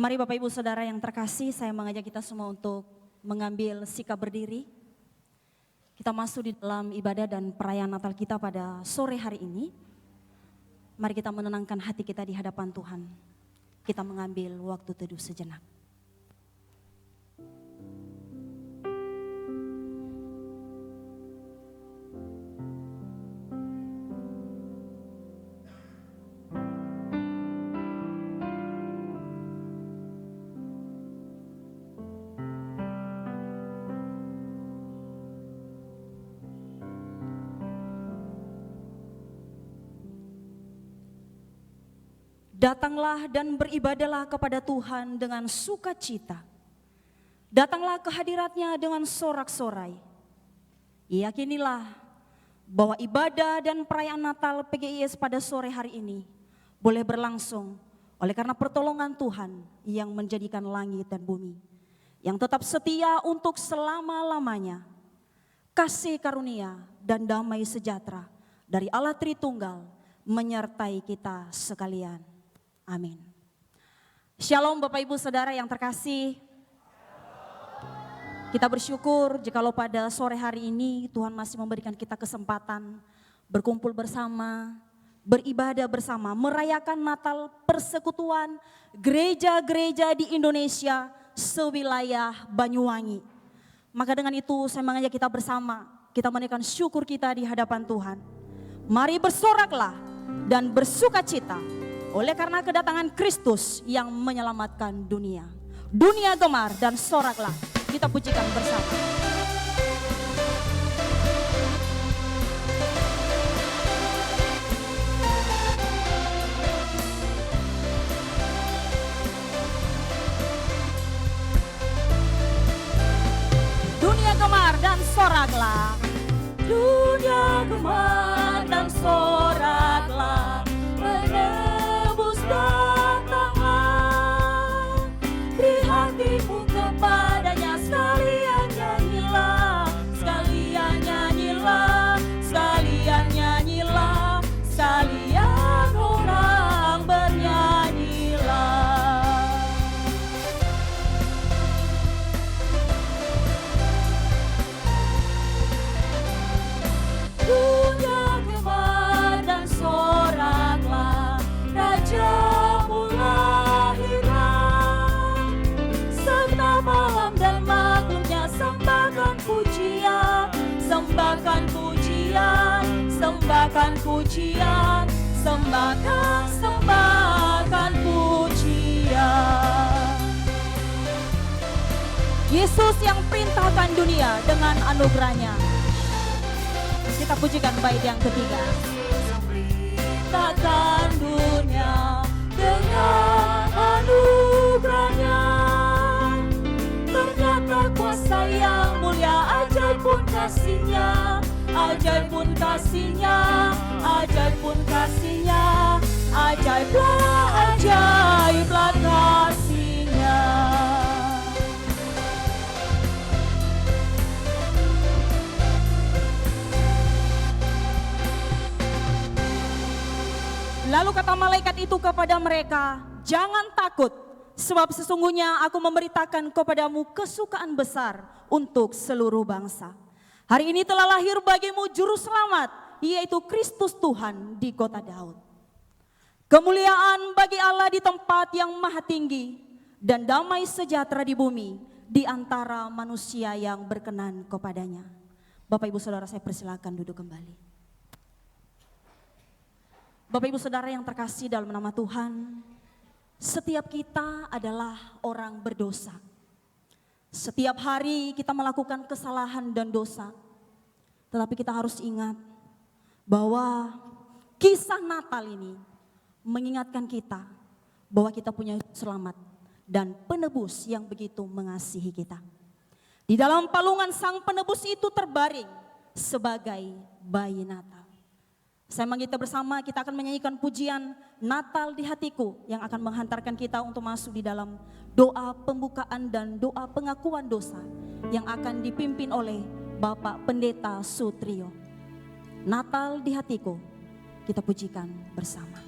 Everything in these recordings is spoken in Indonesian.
Mari Bapak Ibu Saudara yang terkasih, saya mengajak kita semua untuk mengambil sikap berdiri. Kita masuk di dalam ibadah dan perayaan Natal kita pada sore hari ini. Mari kita menenangkan hati kita di hadapan Tuhan. Kita mengambil waktu teduh sejenak. Datanglah dan beribadahlah kepada Tuhan dengan sukacita. Datanglah ke hadirat-Nya dengan sorak-sorai. Yakinilah bahwa ibadah dan perayaan Natal PGIS pada sore hari ini boleh berlangsung oleh karena pertolongan Tuhan yang menjadikan langit dan bumi, yang tetap setia untuk selama-lamanya. Kasih karunia dan damai sejahtera dari Allah Tritunggal menyertai kita sekalian. Amin. Shalom Bapak Ibu Saudara yang terkasih. Kita bersyukur jikalau pada sore hari ini Tuhan masih memberikan kita kesempatan berkumpul bersama, beribadah bersama, merayakan Natal persekutuan gereja-gereja di Indonesia sewilayah Banyuwangi. Maka dengan itu saya mengajak kita bersama, kita menaikkan syukur kita di hadapan Tuhan. Mari bersoraklah dan bersukacita oleh karena kedatangan Kristus yang menyelamatkan dunia. Dunia gemar dan soraklah, kita pujikan bersama. Dunia gemar dan soraklah. Dunia gemar dan soraklah. Datanglah, beri hatimu kepadanya, sekalian nyanyilah, sekalian nyanyilah, sekalian nyanyilah, sekalian orang bernyanyilah. Dunia gemar dan soraklah, Rajamu lahiran, serta malam dan maklumnya sembahkan pujian, sembahkan pujian, sembahkan pujian, sembahkan pujian. Yesus yang perintahkan dunia dengan anugerahnya. Kita pujikan bait yang ketiga. Perintahkan dunia dengan anugerahnya, ternyata kuasa yang mulia, ajaib pun kasihnya, ajaib pun kasihnya, ajaib pun kasihnya, ajaiblah kasihnya. Lalu kata malaikat itu kepada mereka, jangan takut, sebab sesungguhnya aku memberitakan kepadamu kesukaan besar untuk seluruh bangsa. Hari ini telah lahir bagimu juru selamat, yaitu Kristus Tuhan di kota Daud. Kemuliaan bagi Allah di tempat yang maha tinggi, dan damai sejahtera di bumi di antara manusia yang berkenan kepadanya. Bapak Ibu Saudara, saya persilakan duduk kembali. Bapak Ibu Saudara yang terkasih dalam nama Tuhan, setiap kita adalah orang berdosa. Setiap hari kita melakukan kesalahan dan dosa. Tetapi kita harus ingat bahwa kisah Natal ini mengingatkan kita bahwa kita punya selamat dan penebus yang begitu mengasihi kita. Di dalam palungan sang penebus itu terbaring sebagai bayi Natal. Saya mengajak kita bersama, kita akan menyanyikan pujian Natal di Hatiku yang akan menghantarkan kita untuk masuk di dalam doa pembukaan dan doa pengakuan dosa yang akan dipimpin oleh Bapak Pendeta Sutrio. Natal di Hatiku, kita pujikan bersama.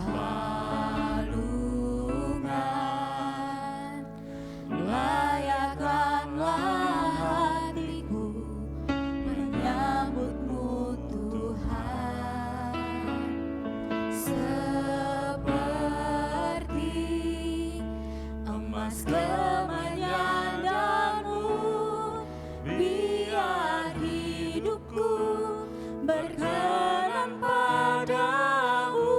balungan, layakkanlah hatiku menyambutmu Tuhan, seperti emas kemenyandanmu, biar hidupku berkenan padamu.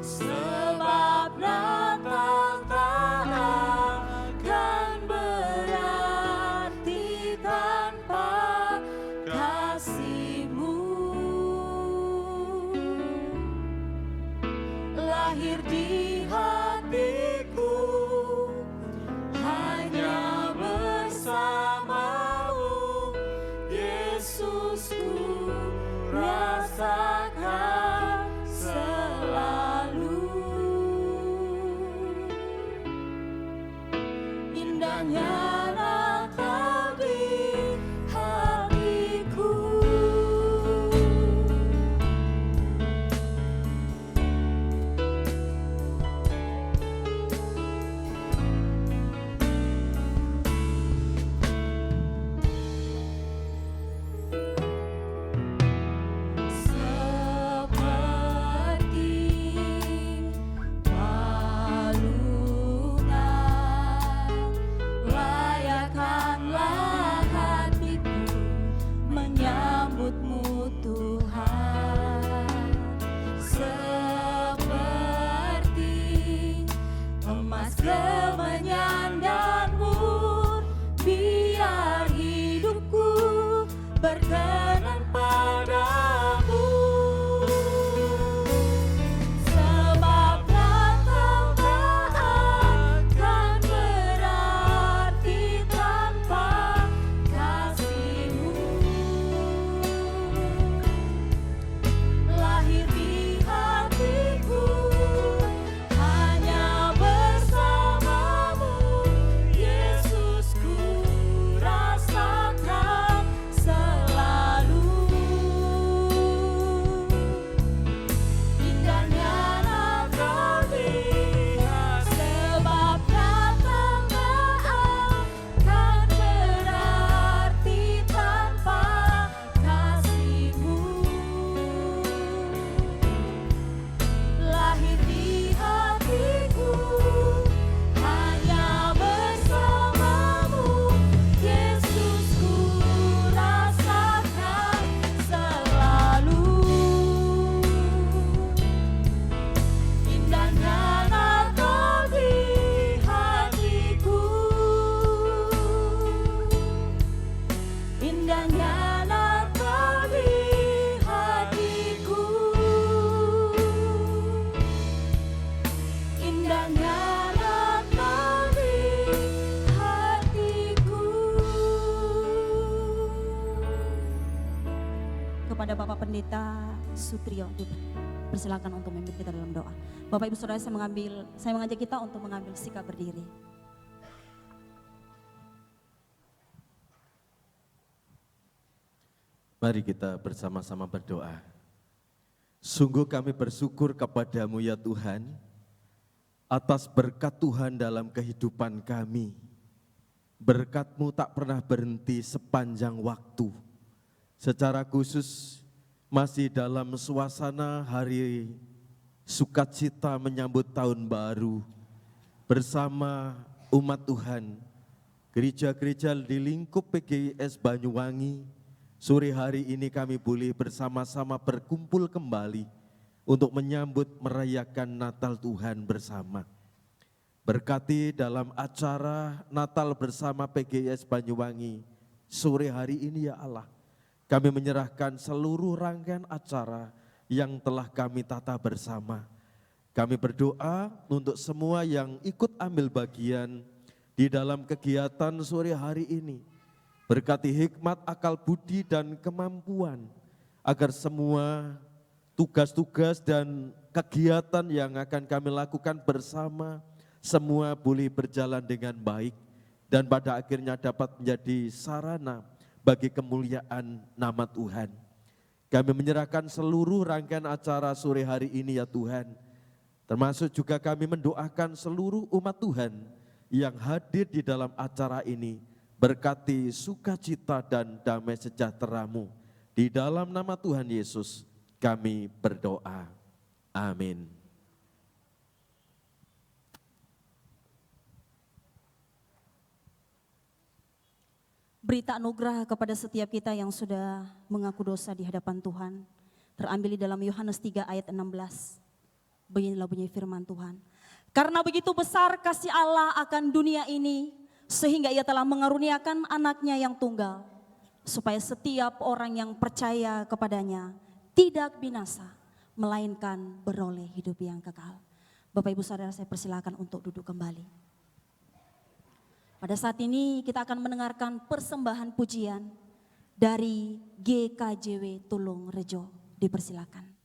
Sebab Natal tak akan berarti tanpa kasih-Mu. Lahir di hatiku hanya bersamamu, Yesusku rasakan selalu. Indahnya Natal di hatiku. Seperti balungan, layakkanlah hatiku menyambutmu Tuhan, seperti emas kemenyandanmu, biar hidupku berkenan padamu. Sebab Natal tak akan berarti tanpa kasih-Mu. Lahir di hatiku hanya bersamamu, Yesusku rasakan selalu. Indahnya Natal di hatiku. Sebab Natal tak akan berarti tanpa kasih-Mu. Lahir di hatiku hanya bersamamu, Yesusku rasakan selalu. Indahnya Natal di hatiku. Indahnya Natal di hatiku. Indahnya Natal di hatiku. Kepada Bapak Pendeta Sutrio, persilakan untuk memimpin kita dalam doa. Bapak Ibu Saudara, saya mengajak kita untuk mengambil sikap berdiri. Mari kita bersama-sama berdoa. Sungguh kami bersyukur kepadamu ya Tuhan, atas berkat Tuhan dalam kehidupan kami. Berkat-Mu tak pernah berhenti sepanjang waktu. Secara khusus masih dalam suasana hari sukacita menyambut tahun baru bersama umat Tuhan. Gereja-gereja di lingkup PGIS Banyuwangi, sore hari ini kami boleh bersama-sama berkumpul kembali untuk menyambut merayakan Natal Tuhan bersama. Berkati dalam acara Natal bersama PGIS Banyuwangi sore hari ini ya Allah. Kami menyerahkan seluruh rangkaian acara yang telah kami tata bersama. Kami berdoa untuk semua yang ikut ambil bagian di dalam kegiatan sore hari ini. Berkati hikmat, akal budi, dan kemampuan, agar semua tugas-tugas dan kegiatan yang akan kami lakukan bersama, semua boleh berjalan dengan baik, dan pada akhirnya dapat menjadi sarana bagi kemuliaan nama Tuhan. Kami menyerahkan seluruh rangkaian acara sore hari ini ya Tuhan. Termasuk juga kami mendoakan seluruh umat Tuhan yang hadir di dalam acara ini. Berkati sukacita dan damai sejahtera-Mu. Di dalam nama Tuhan Yesus kami berdoa. Amin. Berita anugerah kepada setiap kita yang sudah mengaku dosa di hadapan Tuhan. Terambil di dalam Yohanes 3 ayat 16. Beginilah bunyi firman Tuhan. Karena begitu besar kasih Allah akan dunia ini, sehingga ia telah mengaruniakan anaknya yang tunggal, supaya setiap orang yang percaya kepadanya tidak binasa, melainkan beroleh hidup yang kekal. Bapak Ibu Saudara, saya persilakan untuk duduk kembali. Pada saat ini kita akan mendengarkan persembahan pujian dari GKJW Tulung Rejo. Dipersilakan.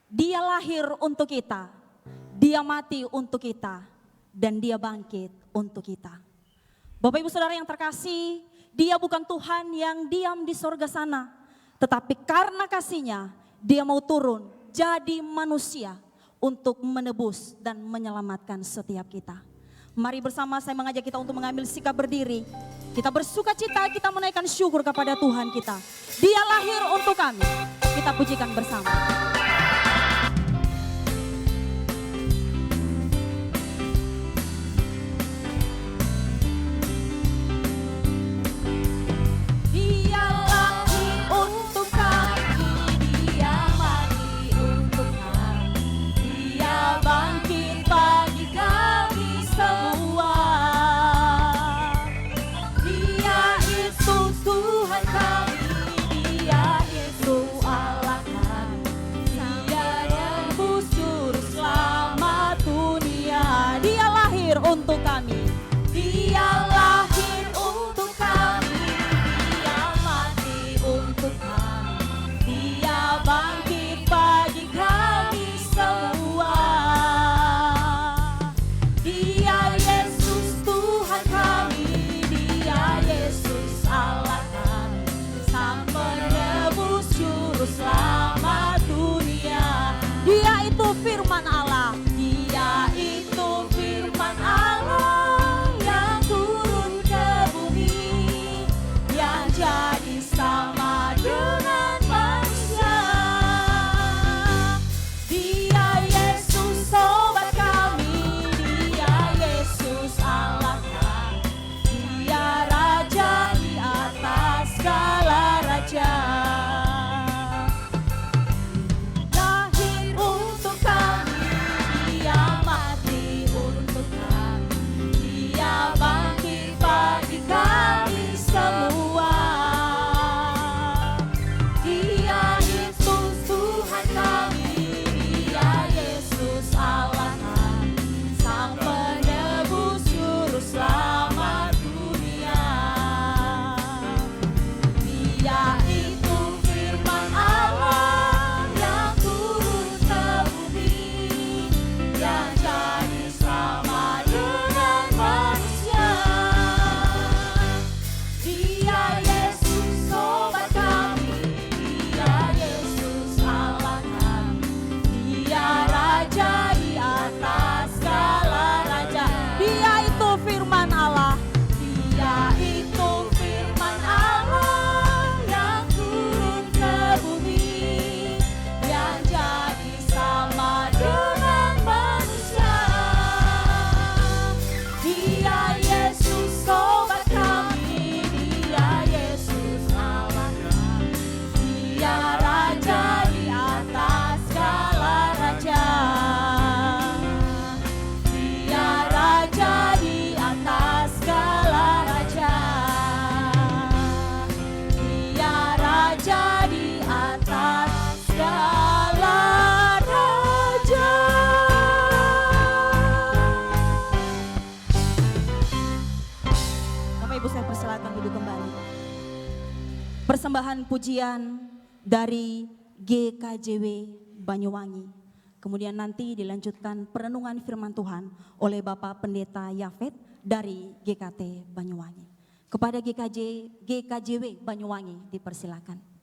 Dia lahir untuk kita, dia mati untuk kita, dan dia bangkit untuk kita. Bapak Ibu Saudara yang terkasih, dia bukan Tuhan yang diam di sorga sana, tetapi karena kasihnya dia mau turun jadi manusia untuk menebus dan menyelamatkan setiap kita. Mari bersama saya mengajak kita untuk mengambil sikap berdiri. Kita bersuka cita, kita menaikkan syukur kepada Tuhan kita. Dia lahir untuk kami, kita pujikan bersama. Tuhan kami, Dia Yesus Allah kami. persembahan pujian dari GKJW Banyuwangi. Kemudian nanti dilanjutkan perenungan firman Tuhan oleh Bapak Pendeta Yafet dari GKT Banyuwangi. Kepada GKJW Banyuwangi dipersilakan.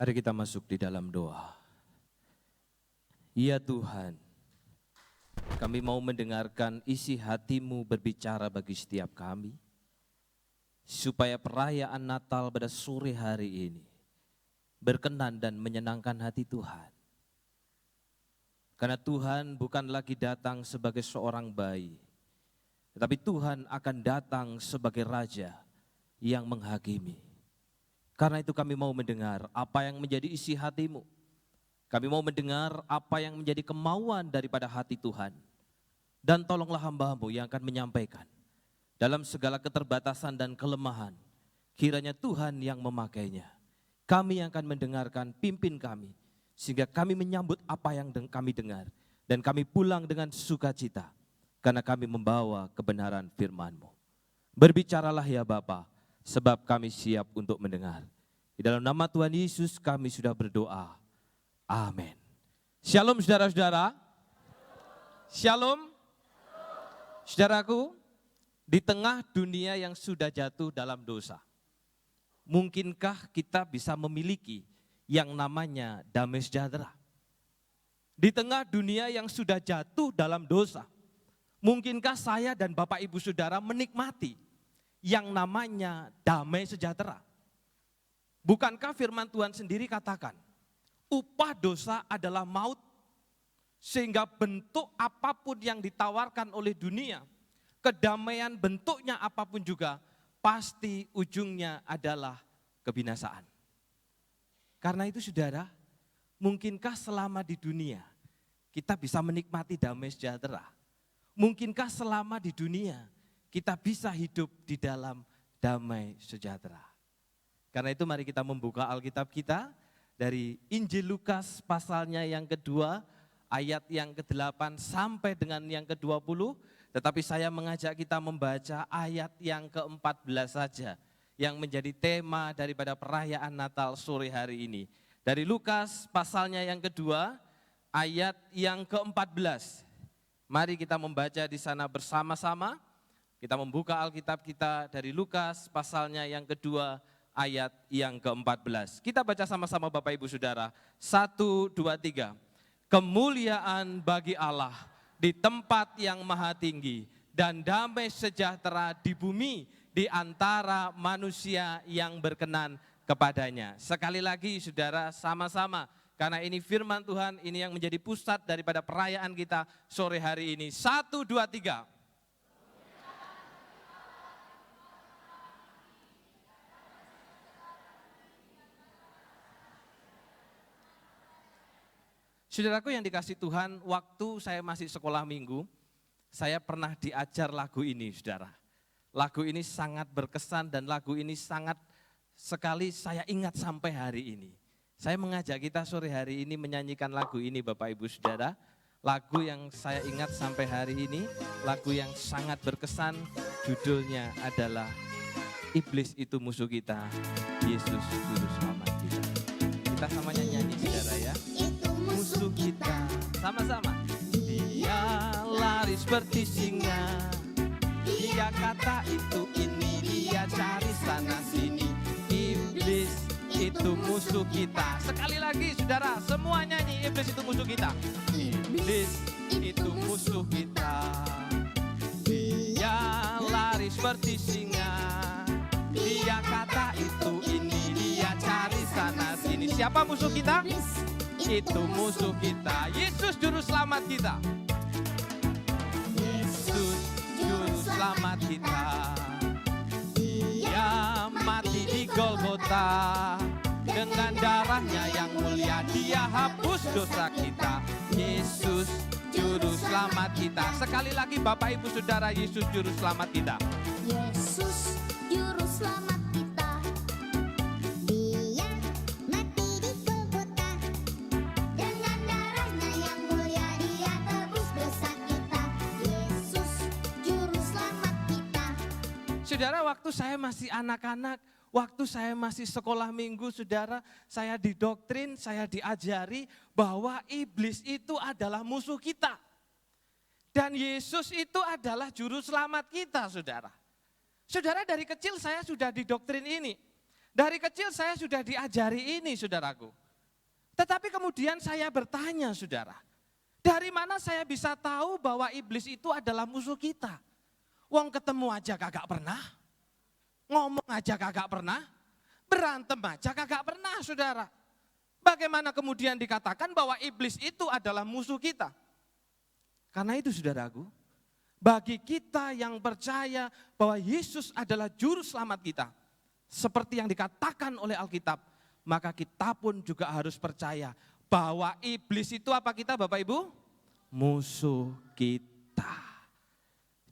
Mari kita masuk di dalam doa. Ya Tuhan, kami mau mendengarkan isi hati-Mu berbicara bagi setiap kami, supaya perayaan Natal pada sore hari ini berkenan dan menyenangkan hati Tuhan. Karena Tuhan bukan lagi datang sebagai seorang bayi, tetapi Tuhan akan datang sebagai Raja yang menghakimi. Karena itu kami mau mendengar apa yang menjadi isi hati-Mu. Kami mau mendengar apa yang menjadi kemauan daripada hati Tuhan. Dan tolonglah hamba-Mu yang akan menyampaikan. Dalam segala keterbatasan dan kelemahan, kiranya Tuhan yang memakainya. Kami yang akan mendengarkan, pimpin kami. Sehingga kami menyambut apa yang kami dengar. Dan kami pulang dengan sukacita. Karena kami membawa kebenaran firman-Mu. Berbicaralah ya Bapa, sebab kami siap untuk mendengar. Di dalam nama Tuhan Yesus kami sudah berdoa. Amin. Shalom saudara-saudara. Shalom. Saudaraku, di tengah dunia yang sudah jatuh dalam dosa, mungkinkah kita bisa memiliki yang namanya damai sejahtera? Di tengah dunia yang sudah jatuh dalam dosa, mungkinkah saya dan Bapak Ibu Saudara menikmati yang namanya damai sejahtera? Bukankah firman Tuhan sendiri katakan, upah dosa adalah maut, sehingga bentuk apapun yang ditawarkan oleh dunia, kedamaian bentuknya apapun juga, pasti ujungnya adalah kebinasaan. Karena itu saudara, mungkinkah selama di dunia kita bisa menikmati damai sejahtera? Mungkinkah selama di dunia kita bisa hidup di dalam damai sejahtera? Karena itu mari kita membuka Alkitab kita dari Injil Lukas pasalnya yang kedua, ayat yang ke-8 sampai dengan yang ke-20. Tetapi saya mengajak kita membaca ayat yang ke-14 saja, yang menjadi tema daripada perayaan Natal sore hari ini. Dari Lukas pasalnya yang kedua, ayat yang ke-14. Mari kita membaca di sana bersama-sama. Kita membuka Alkitab kita dari Lukas pasalnya yang kedua, ayat yang ke-14. Kita baca sama-sama Bapak Ibu Saudara. 1, 2, 3. Kemuliaan bagi Allah di tempat yang maha tinggi dan damai sejahtera di bumi di antara manusia yang berkenan kepadanya. Sekali lagi saudara, sama-sama, karena ini firman Tuhan, ini yang menjadi pusat daripada perayaan kita sore hari ini. 1, 2, 3. Saudaraku yang dikasih Tuhan, waktu saya masih sekolah minggu, saya pernah diajar lagu ini, saudara. Lagu ini sangat berkesan dan lagu ini sangat sekali saya ingat sampai hari ini. Saya mengajak kita sore hari ini menyanyikan lagu ini Bapak Ibu Saudara. Lagu yang saya ingat sampai hari ini, lagu yang sangat berkesan, judulnya adalah Iblis itu musuh kita, Yesus juru selamat kita. Kita samanya nyanyi saudara ya. Musuh kita, sama-sama. Dia lari seperti singa, dia kata itu ini, dia cari sana sini. Iblis itu musuh kita. Sekali lagi saudara, semua nyanyi, iblis itu musuh kita. Iblis itu musuh kita. Dia lari seperti singa, dia kata itu ini, dia cari sana sini. Siapa musuh kita? Itu musuh kita, Yesus juru selamat kita. Yesus juru selamat kita. Dia mati di Golgota, dengan darahnya yang mulia dia hapus dosa kita. Yesus juru selamat kita. Sekali lagi Bapak Ibu Saudara, Yesus juru selamat kita. Yesus juru selamat kita. Dia mati di Golgota, dengan darahnya yang mulia dia tebus dosa kita. Yesus juru selamat kita. Saudara, waktu saya masih anak-anak, waktu saya masih sekolah minggu, saudara, saya didoktrin, saya diajari bahwa iblis itu adalah musuh kita. Dan Yesus itu adalah juru selamat kita, saudara. Saudara, dari kecil saya sudah didoktrin ini. Dari kecil saya sudah diajari ini, saudaraku. Tetapi kemudian saya bertanya saudara, dari mana saya bisa tahu bahwa iblis itu adalah musuh kita? Wong ketemu aja kagak pernah, ngomong aja kagak pernah, berantem aja kagak pernah saudara. Bagaimana kemudian dikatakan bahwa iblis itu adalah musuh kita? Karena itu saudaraku, bagi kita yang percaya bahwa Yesus adalah juru selamat kita, seperti yang dikatakan oleh Alkitab, maka kita pun juga harus percaya bahwa iblis itu apa kita Bapak Ibu? Musuh kita.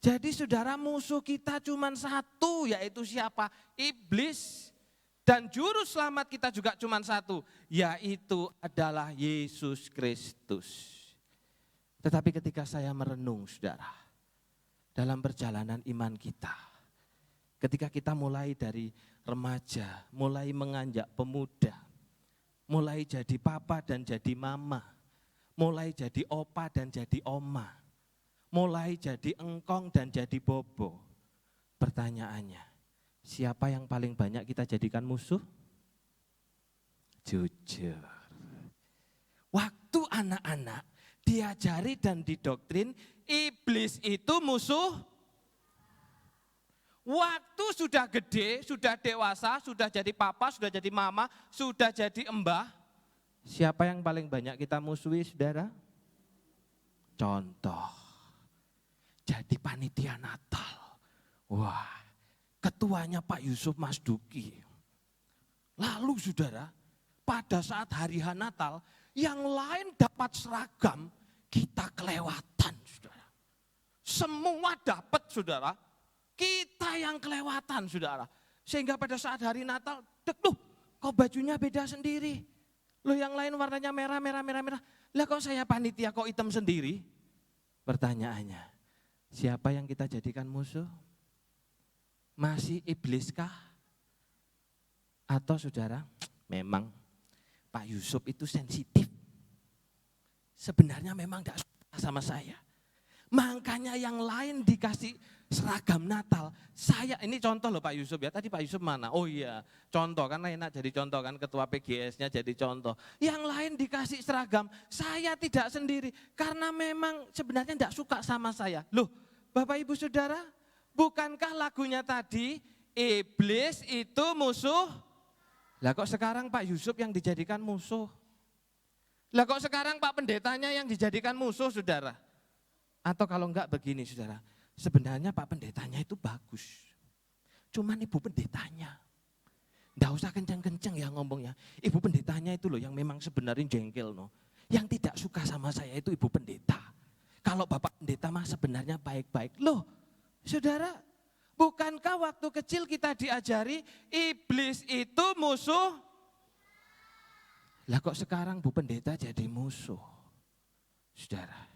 Jadi saudara, musuh kita cuma satu, yaitu siapa? Iblis. Dan juru selamat kita juga cuma satu, yaitu adalah Yesus Kristus. Tetapi ketika saya merenung saudara, dalam perjalanan iman kita, ketika kita mulai dari remaja, mulai menganjak pemuda, mulai jadi papa dan jadi mama, mulai jadi opa dan jadi oma, mulai jadi engkong dan jadi bobo. Pertanyaannya, siapa yang paling banyak kita jadikan musuh? Jujur. Waktu anak-anak diajari dan didoktrin, iblis itu musuh. Waktu sudah gede, sudah dewasa, sudah jadi papa, sudah jadi mama, sudah jadi embah, siapa yang paling banyak kita musuhi saudara? Contoh, jadi panitia Natal. Wah, ketuanya Pak Yusuf Masduki. Lalu saudara, pada saat hari Natal, yang lain dapat seragam, kita kelewatan saudara. Semua dapat saudara, kita yang kelewatan saudara. Sehingga pada saat hari Natal, loh kok bajunya beda sendiri. Loh yang lain warnanya merah. Lah kok saya panitia kok hitam sendiri? Pertanyaannya, siapa yang kita jadikan musuh? Masih ibliskah? Atau saudara, memang Pak Yusuf itu sensitif. Sebenarnya memang gak suka sama saya. Makanya yang lain dikasih seragam Natal. Saya, ini contoh loh Pak Yusuf ya. Tadi Pak Yusuf mana? Oh iya, contoh kan enak jadi contoh kan, ketua PGS-nya jadi contoh. Yang lain dikasih seragam, saya tidak sendiri. Karena memang sebenarnya gak suka sama saya. Loh Bapak Ibu Saudara, bukankah lagunya tadi, iblis itu musuh? Lah kok sekarang Pak Yusuf yang dijadikan musuh? Lah kok sekarang Pak Pendetanya yang dijadikan musuh saudara? Atau kalau enggak begini saudara, sebenarnya Pak Pendetanya itu bagus. Cuman Ibu Pendetanya, enggak usah kenceng-kenceng ya ngomongnya. Ibu Pendetanya itu loh yang memang sebenarnya jengkel no. Yang tidak suka sama saya itu Ibu Pendeta. Kalau Bapak Pendeta mah sebenarnya baik-baik. Loh saudara, bukankah waktu kecil kita diajari iblis itu musuh? Lah kok sekarang Bu Pendeta jadi musuh? Saudara.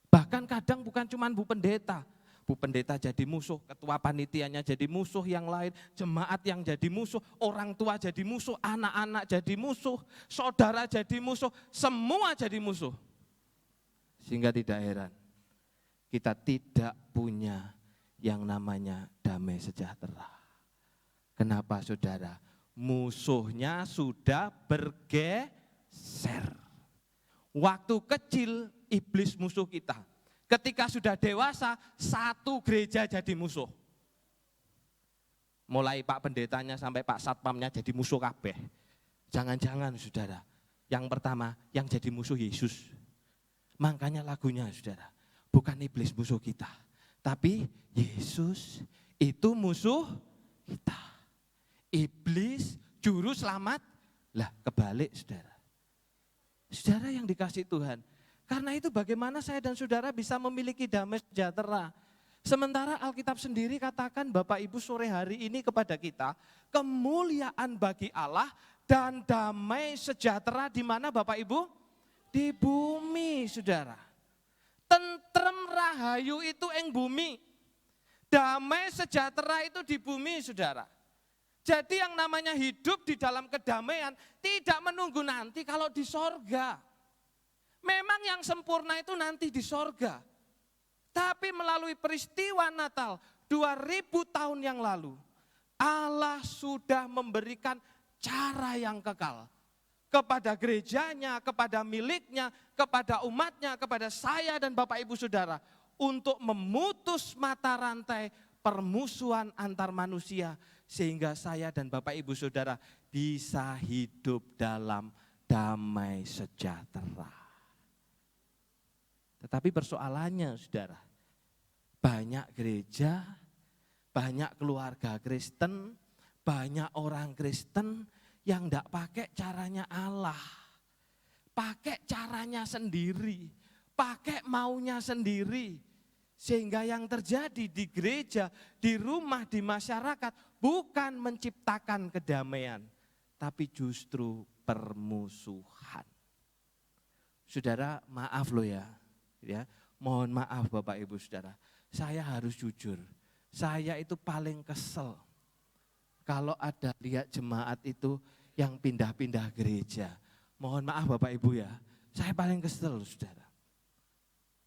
Bahkan kadang bukan cuma Bu Pendeta. Bu Pendeta jadi musuh, ketua panitianya jadi musuh, yang lain jemaat yang jadi musuh, orang tua jadi musuh, anak-anak jadi musuh, saudara jadi musuh, semua jadi musuh. Sehingga tidak heran kita tidak punya yang namanya damai sejahtera. Kenapa saudara? Musuhnya sudah bergeser. Waktu kecil iblis musuh kita. Ketika sudah dewasa, satu gereja jadi musuh. Mulai Pak Pendetanya sampai Pak Satpamnya jadi musuh kabeh. Jangan-jangan saudara, yang pertama yang jadi musuh Yesus. Makanya lagunya saudara, bukan iblis musuh kita. Tapi Yesus itu musuh kita. Iblis juru selamat, lah kebalik saudara. Saudara yang dikasih Tuhan. Karena itu bagaimana saya dan saudara bisa memiliki damai sejahtera. Sementara Alkitab sendiri katakan Bapak Ibu sore hari ini kepada kita, kemuliaan bagi Allah dan damai sejahtera di mana Bapak Ibu? Di bumi saudara. Tentrem rahayu itu ing bumi. Damai sejahtera itu di bumi saudara. Jadi yang namanya hidup di dalam kedamaian tidak menunggu nanti kalau di sorga. Memang yang sempurna itu nanti di sorga. Tapi melalui peristiwa Natal 2000 tahun yang lalu, Allah sudah memberikan cara yang kekal. kepada gerejanya, kepada miliknya, kepada umatnya, kepada saya dan Bapak Ibu Saudara, untuk memutus mata rantai permusuhan antar manusia, sehingga saya dan Bapak Ibu Saudara bisa hidup dalam damai sejahtera. Tetapi persoalannya saudara, banyak gereja, banyak keluarga Kristen, banyak orang Kristen yang tidak pakai caranya Allah. Pakai caranya sendiri, pakai maunya sendiri. Sehingga yang terjadi di gereja, di rumah, di masyarakat bukan menciptakan kedamaian, tapi justru permusuhan. Saudara, maaf loh ya, mohon maaf Bapak Ibu Saudara, saya harus jujur, saya itu paling kesel kalau ada lihat jemaat itu yang pindah-pindah gereja. Mohon maaf Bapak Ibu ya, saya paling kesel saudara.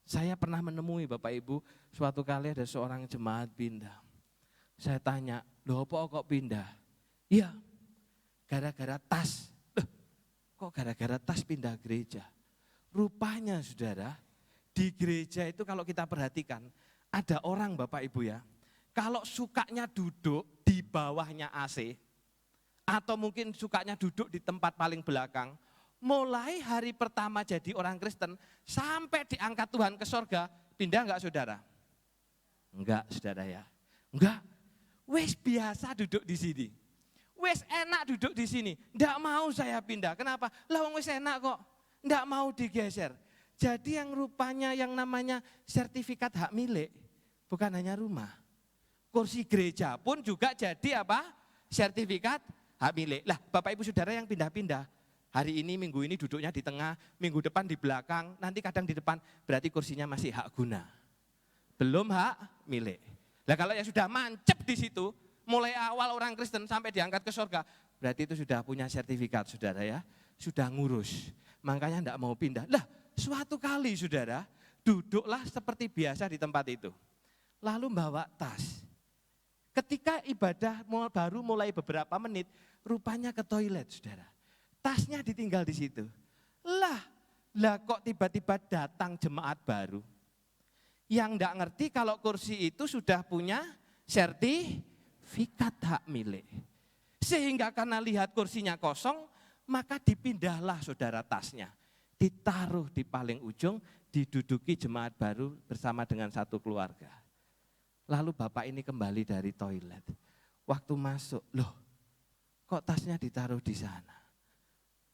Saya pernah menemui Bapak Ibu, suatu kali ada seorang jemaat pindah. Saya tanya, loh kok pindah? Iya, gara-gara tas. Kok gara-gara tas pindah gereja? Rupanya saudara, di gereja itu kalau kita perhatikan, ada orang Bapak Ibu ya, kalau sukanya duduk di bawahnya AC, atau mungkin sukanya duduk di tempat paling belakang, mulai hari pertama jadi orang Kristen, sampai diangkat Tuhan ke sorga, pindah enggak saudara? Enggak saudara ya, enggak. Wes biasa duduk di sini, wes enak duduk di sini, enggak mau saya pindah. Kenapa? Lah wes enak kok, enggak mau digeser. Jadi yang rupanya yang namanya sertifikat hak milik, bukan hanya rumah. Kursi gereja pun juga jadi apa? Sertifikat hak milik. Lah Bapak Ibu Saudara yang pindah-pindah, hari ini minggu ini duduknya di tengah, minggu depan di belakang, nanti kadang di depan, berarti kursinya masih hak guna. Belum hak milik. Nah kalau yang sudah mancep di situ, mulai awal orang Kristen sampai diangkat ke surga, berarti itu sudah punya sertifikat saudara ya, sudah ngurus. Makanya enggak mau pindah. Lah suatu kali saudara, duduklah seperti biasa di tempat itu. Lalu bawa tas. Ketika ibadah baru mulai beberapa menit, rupanya ke toilet saudara. Tasnya ditinggal di situ. Lah kok tiba-tiba datang jemaat baru. Yang enggak ngerti kalau kursi itu sudah punya sertifikat hak milik. Sehingga karena lihat kursinya kosong, maka dipindahlah saudara tasnya. Ditaruh di paling ujung, diduduki jemaat baru bersama dengan satu keluarga. Lalu bapak ini kembali dari toilet. Waktu masuk, loh kok tasnya ditaruh di sana?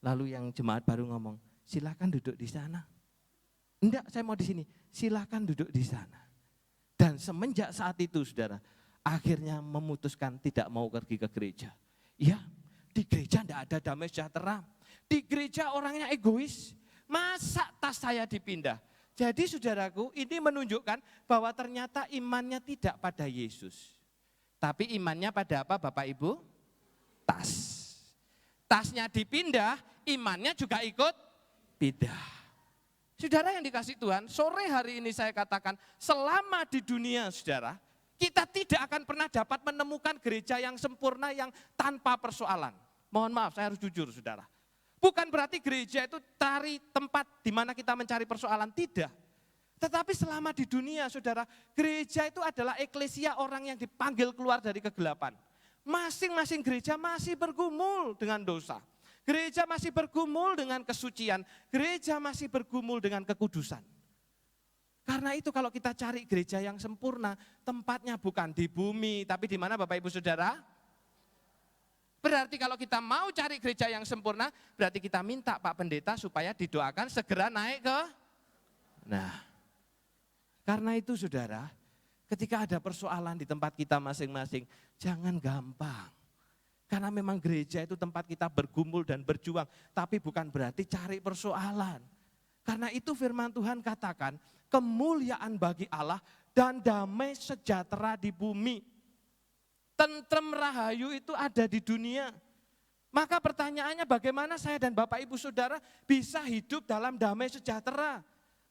Lalu yang jemaat baru ngomong, silakan duduk di sana. Enggak, saya mau di sini. Silakan duduk di sana. Dan semenjak saat itu saudara, akhirnya memutuskan tidak mau pergi ke gereja. Ya, di gereja enggak ada damai sejahtera. Di gereja orangnya egois. Masa tas saya dipindah? Jadi saudaraku, ini menunjukkan bahwa ternyata imannya tidak pada Yesus. Tapi imannya pada apa Bapak Ibu? Tas. Tasnya dipindah, imannya juga ikut pindah. Saudara yang dikasih Tuhan, sore hari ini saya katakan, selama di dunia saudara, kita tidak akan pernah dapat menemukan gereja yang sempurna yang tanpa persoalan. Mohon maaf, saya harus jujur saudara. Bukan berarti gereja itu cari tempat di mana kita mencari persoalan, tidak. Tetapi selama di dunia saudara, gereja itu adalah eklesia, orang yang dipanggil keluar dari kegelapan. Masing-masing gereja masih bergumul dengan dosa. Gereja masih bergumul dengan kesucian. Gereja masih bergumul dengan kekudusan. Karena itu kalau kita cari gereja yang sempurna, tempatnya bukan di bumi, tapi di mana Bapak Ibu Saudara? Berarti kalau kita mau cari gereja yang sempurna, berarti kita minta Pak Pendeta supaya didoakan segera naik ke. Nah, karena itu saudara, ketika ada persoalan di tempat kita masing-masing, jangan gampang. Karena memang gereja itu tempat kita bergumul dan berjuang, tapi bukan berarti cari persoalan. Karena itu firman Tuhan katakan, kemuliaan bagi Allah dan damai sejahtera di bumi. Tentrem rahayu itu ada di dunia. Maka pertanyaannya bagaimana saya dan Bapak Ibu Saudara bisa hidup dalam damai sejahtera.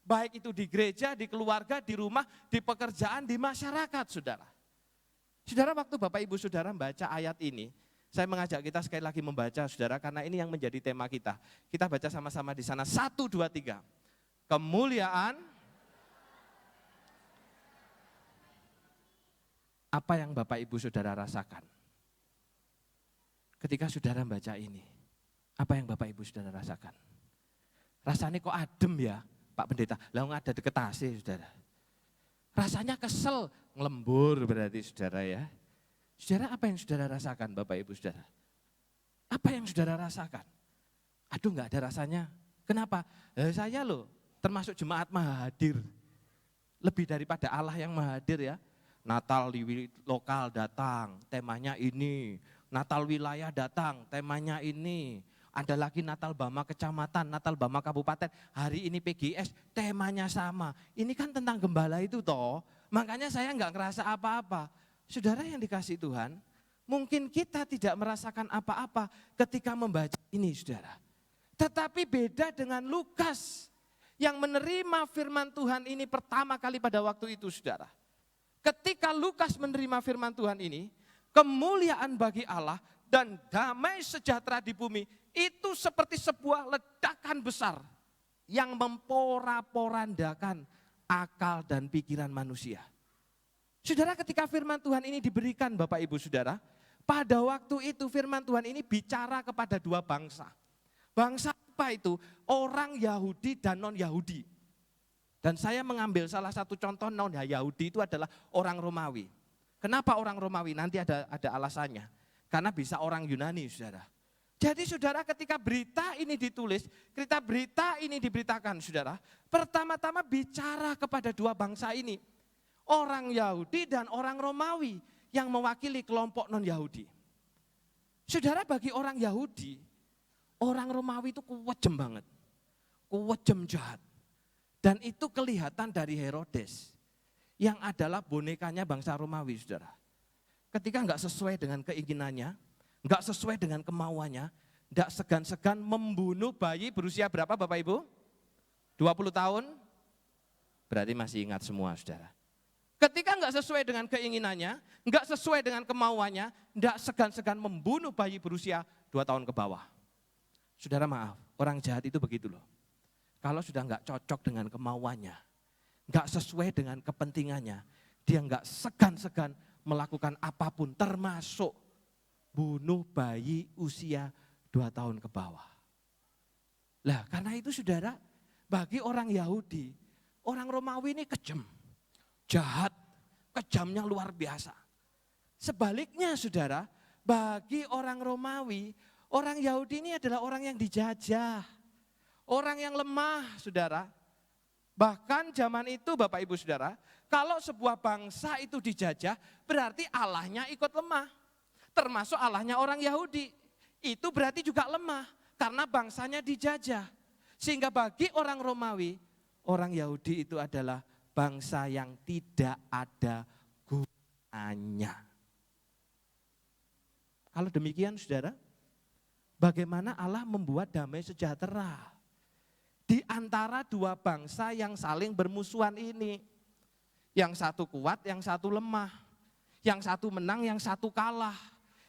Baik itu di gereja, di keluarga, di rumah, di pekerjaan, di masyarakat saudara. Saudara waktu Bapak Ibu Saudara membaca ayat ini, Saya mengajak kita sekali lagi membaca, saudara, karena ini yang menjadi tema kita. Kita baca sama-sama di sana, 1, 2, 3. Kemuliaan, apa yang Bapak Ibu Saudara rasakan? Ketika saudara membaca ini, apa yang Bapak Ibu Saudara rasakan? Rasanya kok adem ya, Pak Pendeta? Lah ada deket AC, saudara. Rasanya kesel, ngelembur berarti saudara ya. Saudara, apa yang saudara rasakan Bapak Ibu Saudara? Apa yang saudara rasakan? Aduh, enggak ada rasanya. Kenapa? Saya loh termasuk jemaat Mahadir. Lebih daripada Allah yang Mahadir ya. Natal di lokal datang, temanya ini. Natal wilayah datang, temanya ini. Ada lagi Natal Bama Kecamatan, Natal Bama Kabupaten. Hari ini PGS, temanya sama. Ini kan tentang gembala itu toh. Makanya saya enggak ngerasa apa-apa. Saudara yang dikasih Tuhan, mungkin kita tidak merasakan apa-apa ketika membaca ini, saudara. Tetapi beda dengan Lukas yang menerima firman Tuhan ini pertama kali pada waktu itu, saudara. Ketika Lukas menerima firman Tuhan ini, kemuliaan bagi Allah dan damai sejahtera di bumi itu seperti sebuah ledakan besar yang memporak-porandakan akal dan pikiran manusia. Saudara, ketika firman Tuhan ini diberikan Bapak Ibu Saudara, pada waktu itu firman Tuhan ini bicara kepada dua bangsa. Bangsa apa itu? Orang Yahudi dan non-Yahudi. Dan saya mengambil salah satu contoh non-Yahudi itu adalah orang Romawi. Kenapa orang Romawi? Nanti ada alasannya. Karena bisa orang Yunani, saudara. Jadi saudara, ketika berita ini ditulis, ketika berita ini diberitakan, saudara, pertama-tama bicara kepada dua bangsa ini. Orang Yahudi dan orang Romawi yang mewakili kelompok non-Yahudi. Saudara, bagi orang Yahudi, orang Romawi itu kewajem banget. Kewajem jahat. Dan itu kelihatan dari Herodes yang adalah bonekanya bangsa Romawi, saudara. Ketika enggak sesuai dengan keinginannya, enggak sesuai dengan kemauannya, enggak segan-segan membunuh bayi berusia berapa Bapak Ibu? 20 tahun? Berarti masih ingat semua, saudara. Ketika enggak sesuai dengan keinginannya, enggak sesuai dengan kemauannya, enggak segan-segan membunuh bayi berusia 2 tahun ke bawah. Saudara, maaf, orang jahat itu begitu loh. Kalau sudah enggak cocok dengan kemauannya, enggak sesuai dengan kepentingannya, dia enggak segan-segan melakukan apapun termasuk bunuh bayi usia 2 tahun ke bawah. Lah, karena itu saudara, bagi orang Yahudi, orang Romawi ini kejam. Jahat, kejamnya luar biasa. Sebaliknya saudara, bagi orang Romawi, orang Yahudi ini adalah orang yang dijajah. Orang yang lemah, saudara. Bahkan zaman itu Bapak Ibu Saudara, kalau sebuah bangsa itu dijajah, berarti Allahnya ikut lemah. Termasuk Allahnya orang Yahudi. Itu berarti juga lemah, karena bangsanya dijajah. Sehingga bagi orang Romawi, orang Yahudi itu adalah bangsa yang tidak ada gunanya. Kalau demikian saudara, bagaimana Allah membuat damai sejahtera di antara dua bangsa yang saling bermusuhan ini. Yang satu kuat, yang satu lemah. Yang satu menang, yang satu kalah.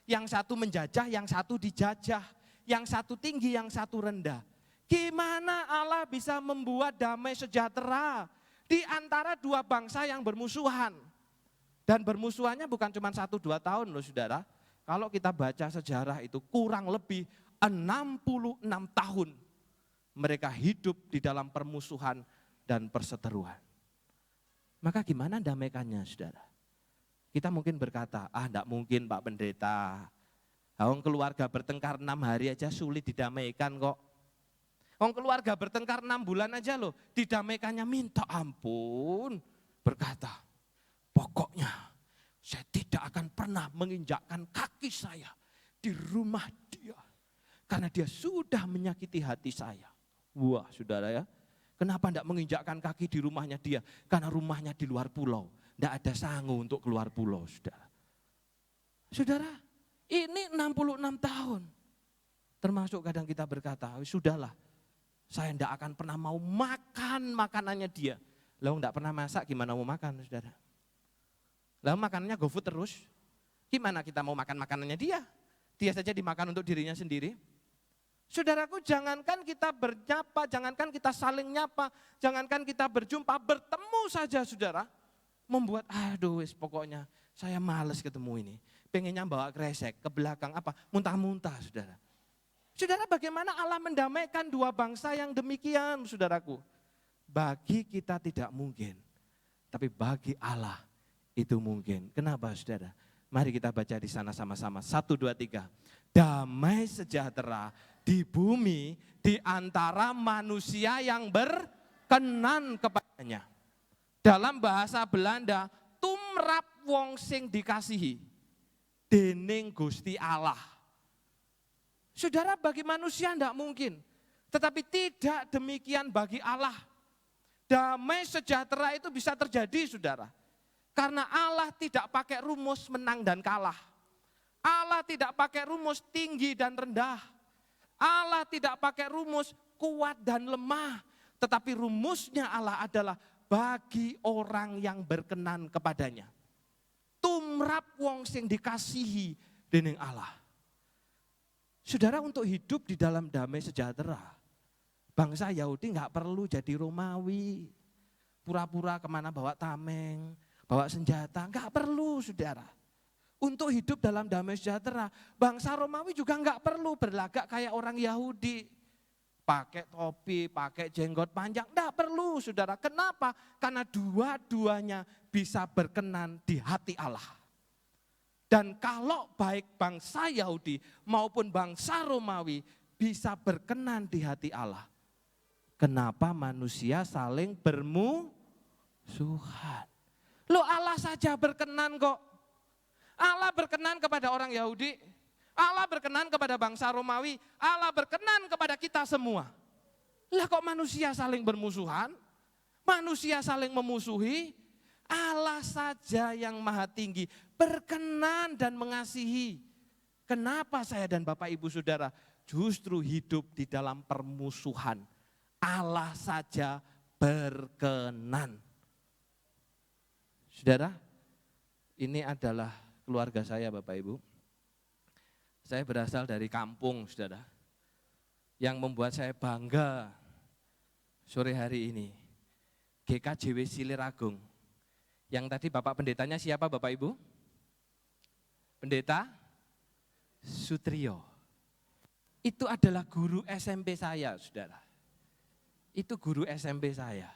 Yang satu menjajah, yang satu dijajah. Yang satu tinggi, yang satu rendah. Gimana Allah bisa membuat damai sejahtera di antara dua bangsa yang bermusuhan? Dan bermusuhannya bukan cuma 1-2 tahun loh saudara. Kalau kita baca sejarah itu kurang lebih 66 tahun mereka hidup di dalam permusuhan dan perseteruan. Maka gimana damaikannya saudara? Kita mungkin berkata, enggak mungkin Pak Pendeta. Keluarga bertengkar 6 hari aja sulit didamaikan kok. Keluarga bertengkar 6 bulan aja loh, didamaikannya minta ampun. Berkata, pokoknya saya tidak akan pernah menginjakkan kaki saya di rumah dia. Karena dia sudah menyakiti hati saya. Wah saudara ya, kenapa tidak menginjakkan kaki di rumahnya dia? Karena rumahnya di luar pulau, tidak ada sangu untuk keluar pulau saudara. Saudara, ini 66 tahun. Termasuk kadang kita berkata, sudahlah, saya tidak akan pernah mau makan makanannya dia. Lalu tidak pernah masak, gimana mau makan saudara? Lalu makanannya GoFood terus, gimana kita mau makan makanannya dia? dia saja dimakan untuk dirinya sendiri. Saudaraku, jangankan kita bernyapa, jangankan kita saling nyapa, jangankan kita berjumpa, bertemu saja saudara, membuat aduh pokoknya saya males ketemu ini. Pengennya bawa kresek ke belakang apa? Muntah-muntah saudara. Saudara, bagaimana Allah mendamaikan dua bangsa yang demikian saudaraku? Bagi kita tidak mungkin, tapi bagi Allah itu mungkin. Kenapa saudara? Mari kita baca di sana sama-sama. 1, 2, 3. Damai sejahtera di bumi di antara manusia yang berkenan kepadanya. Dalam bahasa Belanda, tumrap wong sing dikasihi dening Gusti Allah. Saudara, bagi manusia tidak mungkin, tetapi tidak demikian bagi Allah. Damai sejahtera itu bisa terjadi saudara. Karena Allah tidak pakai rumus menang dan kalah. Allah tidak pakai rumus tinggi dan rendah. Allah tidak pakai rumus kuat dan lemah. Tetapi rumusnya Allah adalah bagi orang yang berkenan kepadanya. Tumrap wong sing dikasihi dening Allah. Saudara, untuk hidup di dalam damai sejahtera, bangsa Yahudi nggak perlu jadi Romawi. Pura-pura kemana bawa tameng, bawa senjata, nggak perlu saudara. Untuk hidup dalam damai sejahtera, bangsa Romawi juga nggak perlu berlagak kayak orang Yahudi. Pakai topi, pakai jenggot panjang, nggak perlu saudara. Kenapa? Karena dua-duanya bisa berkenan di hati Allah. Dan kalau baik bangsa Yahudi maupun bangsa Romawi bisa berkenan di hati Allah, kenapa manusia saling bermusuhan? Loh, Allah saja berkenan kok. Allah berkenan kepada orang Yahudi, Allah berkenan kepada bangsa Romawi, Allah berkenan kepada kita semua. Lah kok manusia saling bermusuhan? Manusia saling memusuhi? Allah saja yang maha tinggi berkenan dan mengasihi. Kenapa saya dan Bapak Ibu Saudara justru hidup di dalam permusuhan? Allah saja berkenan. Saudara, ini adalah keluarga saya Bapak Ibu. Saya berasal dari kampung saudara. Yang membuat saya bangga sore hari ini. GKJW Siliragung. Yang tadi Bapak Pendetanya siapa Bapak Ibu? Pendeta Sutrio. Itu adalah guru SMP saya saudara. Itu guru SMP saya.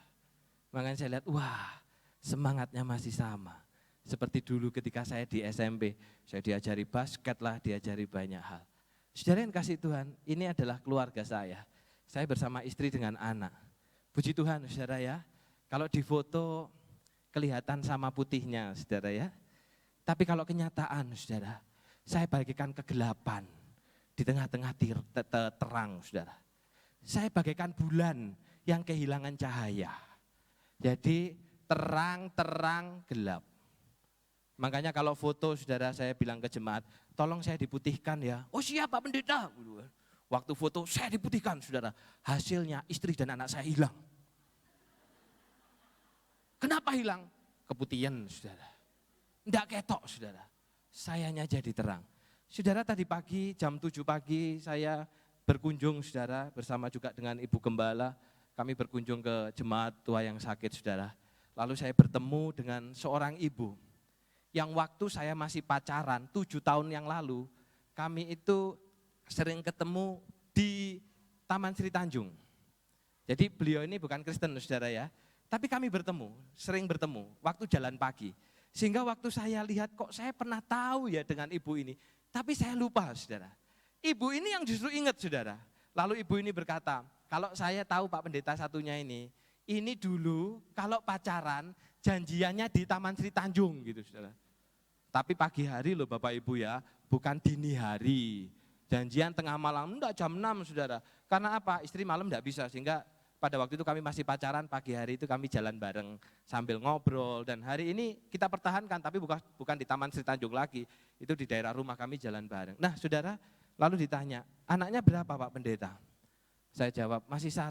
Makanya saya lihat, wah semangatnya masih sama. Seperti dulu ketika saya di SMP, saya diajari basket lah, diajari banyak hal. Saudara yang kasih Tuhan, ini adalah keluarga saya. Saya bersama istri dengan anak. Puji Tuhan saudara ya, kalau di foto kelihatan sama putihnya saudara ya. Tapi kalau kenyataan saudara, saya bagikan kegelapan di tengah-tengah terang saudara. Saya bagaikan bulan yang kehilangan cahaya. Jadi terang-terang gelap. Makanya kalau foto saudara saya bilang ke jemaat, tolong saya diputihkan ya. Oh siap Pak Pendeta. Waktu foto saya diputihkan saudara. Hasilnya istri dan anak saya hilang. Kenapa hilang? Keputihan saudara. Enggak ketok saudara. Sayanya jadi terang. Saudara tadi pagi jam 7 pagi saya berkunjung saudara bersama juga dengan Ibu Gembala. Kami berkunjung ke jemaat tua yang sakit saudara. Lalu saya bertemu dengan seorang ibu. Yang waktu saya masih pacaran 7 tahun yang lalu. Kami itu sering ketemu di Taman Sri Tanjung. Jadi beliau ini bukan Kristen saudara ya. Tapi kami bertemu, sering bertemu, waktu jalan pagi. Sehingga waktu saya lihat kok saya pernah tahu ya dengan ibu ini. Tapi saya lupa saudara. Ibu ini yang justru ingat saudara. Lalu ibu ini berkata, kalau saya tahu Pak Pendeta satunya ini dulu kalau pacaran janjiannya di Taman Sri Tanjung gitu saudara. Tapi pagi hari loh Bapak Ibu ya, bukan dini hari. Janjian tengah malam, enggak jam 6 saudara. Karena apa? Istri malam enggak bisa sehingga pada waktu itu kami masih pacaran, pagi hari itu kami jalan bareng sambil ngobrol. Dan hari ini kita pertahankan, tapi bukan di Taman Sri Tanjung lagi. Itu di daerah rumah kami jalan bareng. Nah saudara, lalu ditanya, anaknya berapa Pak Pendeta? Saya jawab, masih 1.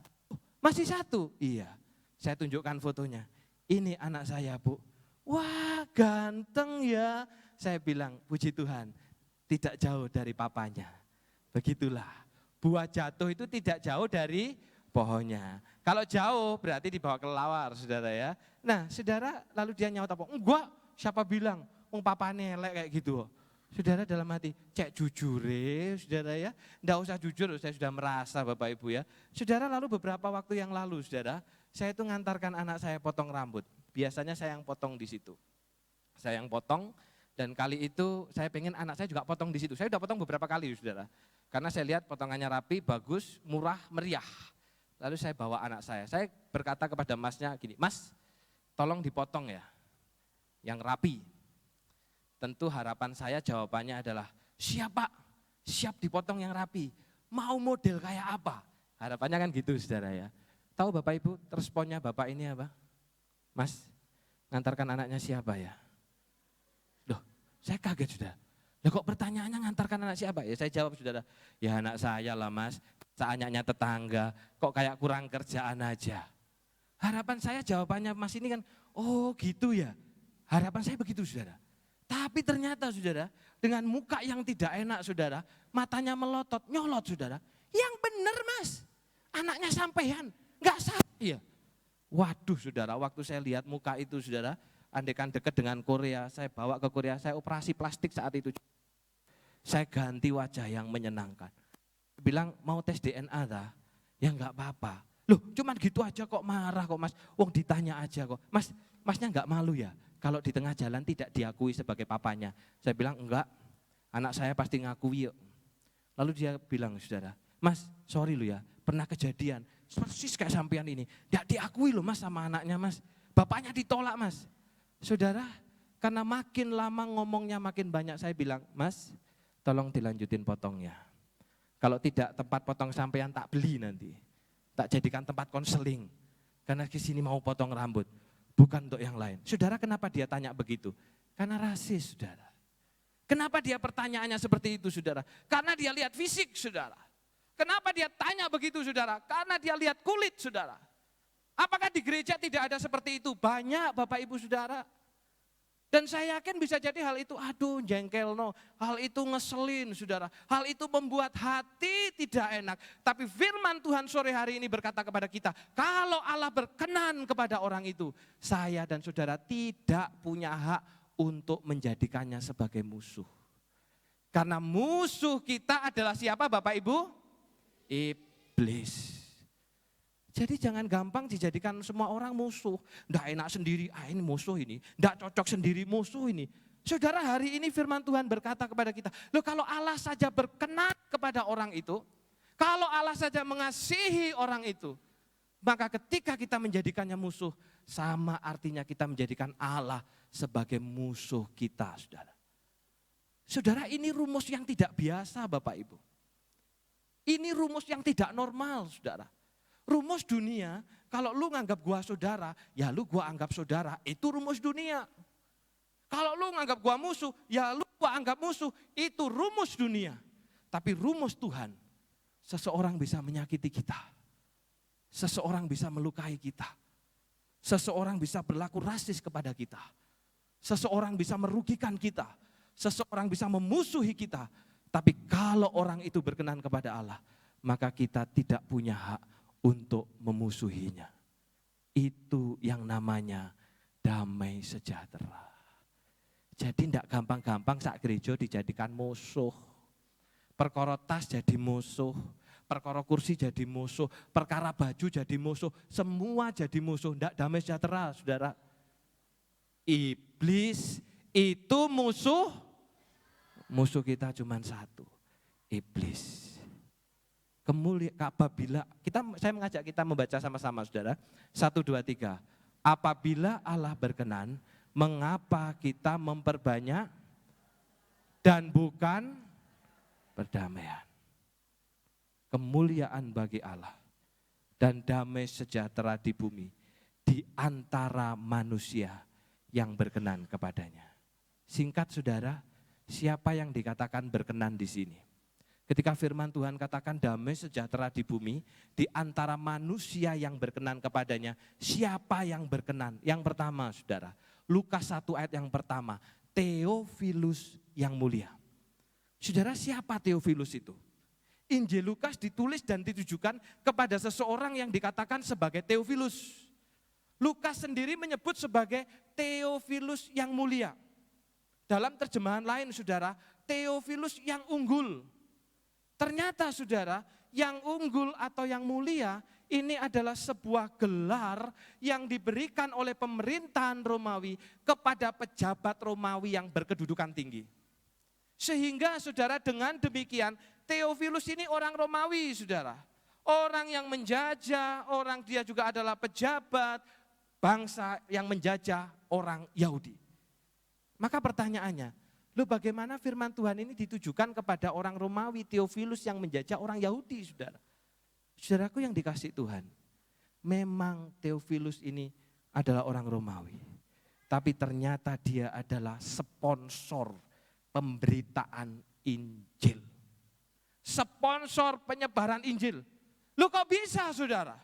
Masih 1? Iya. Saya tunjukkan fotonya. Ini anak saya Bu. Wah ganteng ya. Saya bilang, puji Tuhan, tidak jauh dari papanya. Begitulah, buah jatuh itu tidak jauh dari pohonnya. Kalau jauh berarti dibawa kelelawar, saudara ya. Nah, saudara lalu dia nyaut apa? Enggak, siapa bilang? Papane elek kayak gitu. Saudara dalam hati, cek jujur saudara ya. Enggak usah jujur, saya sudah merasa Bapak Ibu ya. Saudara lalu beberapa waktu yang lalu saudara, saya itu ngantarkan anak saya potong rambut. Biasanya saya yang potong di situ. Saya yang potong dan kali itu saya pengen anak saya juga potong di situ. Saya sudah potong beberapa kali saudara. Karena saya lihat potongannya rapi, bagus, murah, meriah. Lalu saya bawa anak saya berkata kepada masnya gini, Mas tolong dipotong ya, yang rapi. Tentu harapan saya jawabannya adalah, siap Pak, siap dipotong yang rapi. Mau model kayak apa? Harapannya kan gitu saudara ya. Tahu Bapak Ibu, responnya Bapak ini apa? Mas, ngantarkan anaknya siapa ya? Loh, saya kaget saudara. Lah kok pertanyaannya ngantarkan anak siapa? Ya saya jawab saudara, ya anak saya lah Mas, anaknya tetangga, kok kayak kurang kerjaan aja. Harapan saya jawabannya Mas ini kan, oh gitu ya. Harapan saya begitu saudara. Tapi ternyata saudara, dengan muka yang tidak enak saudara, matanya melotot, nyolot saudara. Yang benar Mas, anaknya sampean, enggak salah ya. Waduh saudara, waktu saya lihat muka itu saudara, andaikan dekat dengan Korea, saya bawa ke Korea, saya operasi plastik saat itu. Saya ganti wajah yang menyenangkan. Bilang mau tes DNA dah, ya enggak apa-apa. Loh cuman gitu aja kok marah kok Mas, wong ditanya aja kok. Masnya enggak malu ya? Kalau di tengah jalan tidak diakui sebagai papanya. Saya bilang enggak, anak saya pasti ngakui yuk. Lalu dia bilang saudara, Mas sorry lu ya, pernah kejadian persis kayak sampean ini. Enggak diakui loh Mas sama anaknya Mas, bapaknya ditolak Mas. Saudara, karena makin lama ngomongnya makin banyak saya bilang, Mas tolong dilanjutin potongnya. Kalau tidak tempat potong sampean tak beli nanti, tak jadikan tempat konseling. Karena ke sini mau potong rambut. Bukan untuk yang lain. Saudara kenapa dia tanya begitu? Karena rasis saudara. Kenapa dia pertanyaannya seperti itu saudara? Karena dia lihat fisik saudara. Kenapa dia tanya begitu saudara? Karena dia lihat kulit saudara. Apakah di gereja tidak ada seperti itu? Banyak Bapak Ibu saudara. Dan saya yakin bisa jadi hal itu, aduh jengkel no, hal itu ngeselin saudara. Hal itu membuat hati tidak enak. Tapi firman Tuhan sore hari ini berkata kepada kita, kalau Allah berkenan kepada orang itu, saya dan saudara tidak punya hak untuk menjadikannya sebagai musuh. Karena musuh kita adalah siapa Bapak Ibu? Iblis. Jadi jangan gampang dijadikan semua orang musuh. Nggak enak sendiri, ini musuh ini. Nggak cocok sendiri, musuh ini. Saudara hari ini firman Tuhan berkata kepada kita, loh kalau Allah saja berkenan kepada orang itu, kalau Allah saja mengasihi orang itu, maka ketika kita menjadikannya musuh, sama artinya kita menjadikan Allah sebagai musuh kita saudara. Saudara ini rumus yang tidak biasa Bapak Ibu. Ini rumus yang tidak normal saudara. Rumus dunia, kalau lu nganggap gua saudara, ya lu gua anggap saudara, itu rumus dunia. Kalau lu nganggap gua musuh, ya lu gua anggap musuh, itu rumus dunia. Tapi rumus Tuhan, seseorang bisa menyakiti kita. Seseorang bisa melukai kita. Seseorang bisa berlaku rasis kepada kita. Seseorang bisa merugikan kita. Seseorang bisa memusuhi kita. Tapi kalau orang itu berkenan kepada Allah, maka kita tidak punya hak untuk memusuhinya. Itu yang namanya damai sejahtera. Jadi tidak gampang-gampang sak gereja dijadikan musuh. Perkara tas jadi musuh, perkara kursi jadi musuh, perkara baju jadi musuh, semua jadi musuh. Tidak damai sejahtera saudara. Iblis itu musuh kita cuma satu, iblis. Apabila saya mengajak kita membaca sama-sama saudara. 1, 2, 3. Apabila Allah berkenan, mengapa kita memperbanyak dan bukan perdamaian? Kemuliaan bagi Allah dan damai sejahtera di bumi di antara manusia yang berkenan kepadanya. Singkat saudara, siapa yang dikatakan berkenan di sini? Ketika firman Tuhan katakan damai sejahtera di bumi, di antara manusia yang berkenan kepadanya, siapa yang berkenan? Yang pertama saudara, Lukas 1 ayat yang pertama, Theophilus yang mulia. Saudara, siapa Theophilus itu? Injil Lukas ditulis dan ditujukan kepada seseorang yang dikatakan sebagai Theophilus. Lukas sendiri menyebut sebagai Theophilus yang mulia. Dalam terjemahan lain, saudara, Theophilus yang unggul. Ternyata, saudara, yang unggul atau yang mulia ini adalah sebuah gelar yang diberikan oleh pemerintahan Romawi kepada pejabat Romawi yang berkedudukan tinggi. Sehingga, saudara, dengan demikian Theophilus ini orang Romawi, saudara. Orang yang menjajah, orang dia juga adalah pejabat bangsa yang menjajah orang Yahudi. Maka pertanyaannya, bagaimana firman Tuhan ini ditujukan kepada orang Romawi, Theophilus yang menjajah orang Yahudi, saudara? Saudaraku yang dikasih Tuhan, memang Theophilus ini adalah orang Romawi. Tapi ternyata dia adalah sponsor pemberitaan Injil. Sponsor penyebaran Injil. Kok bisa, saudara?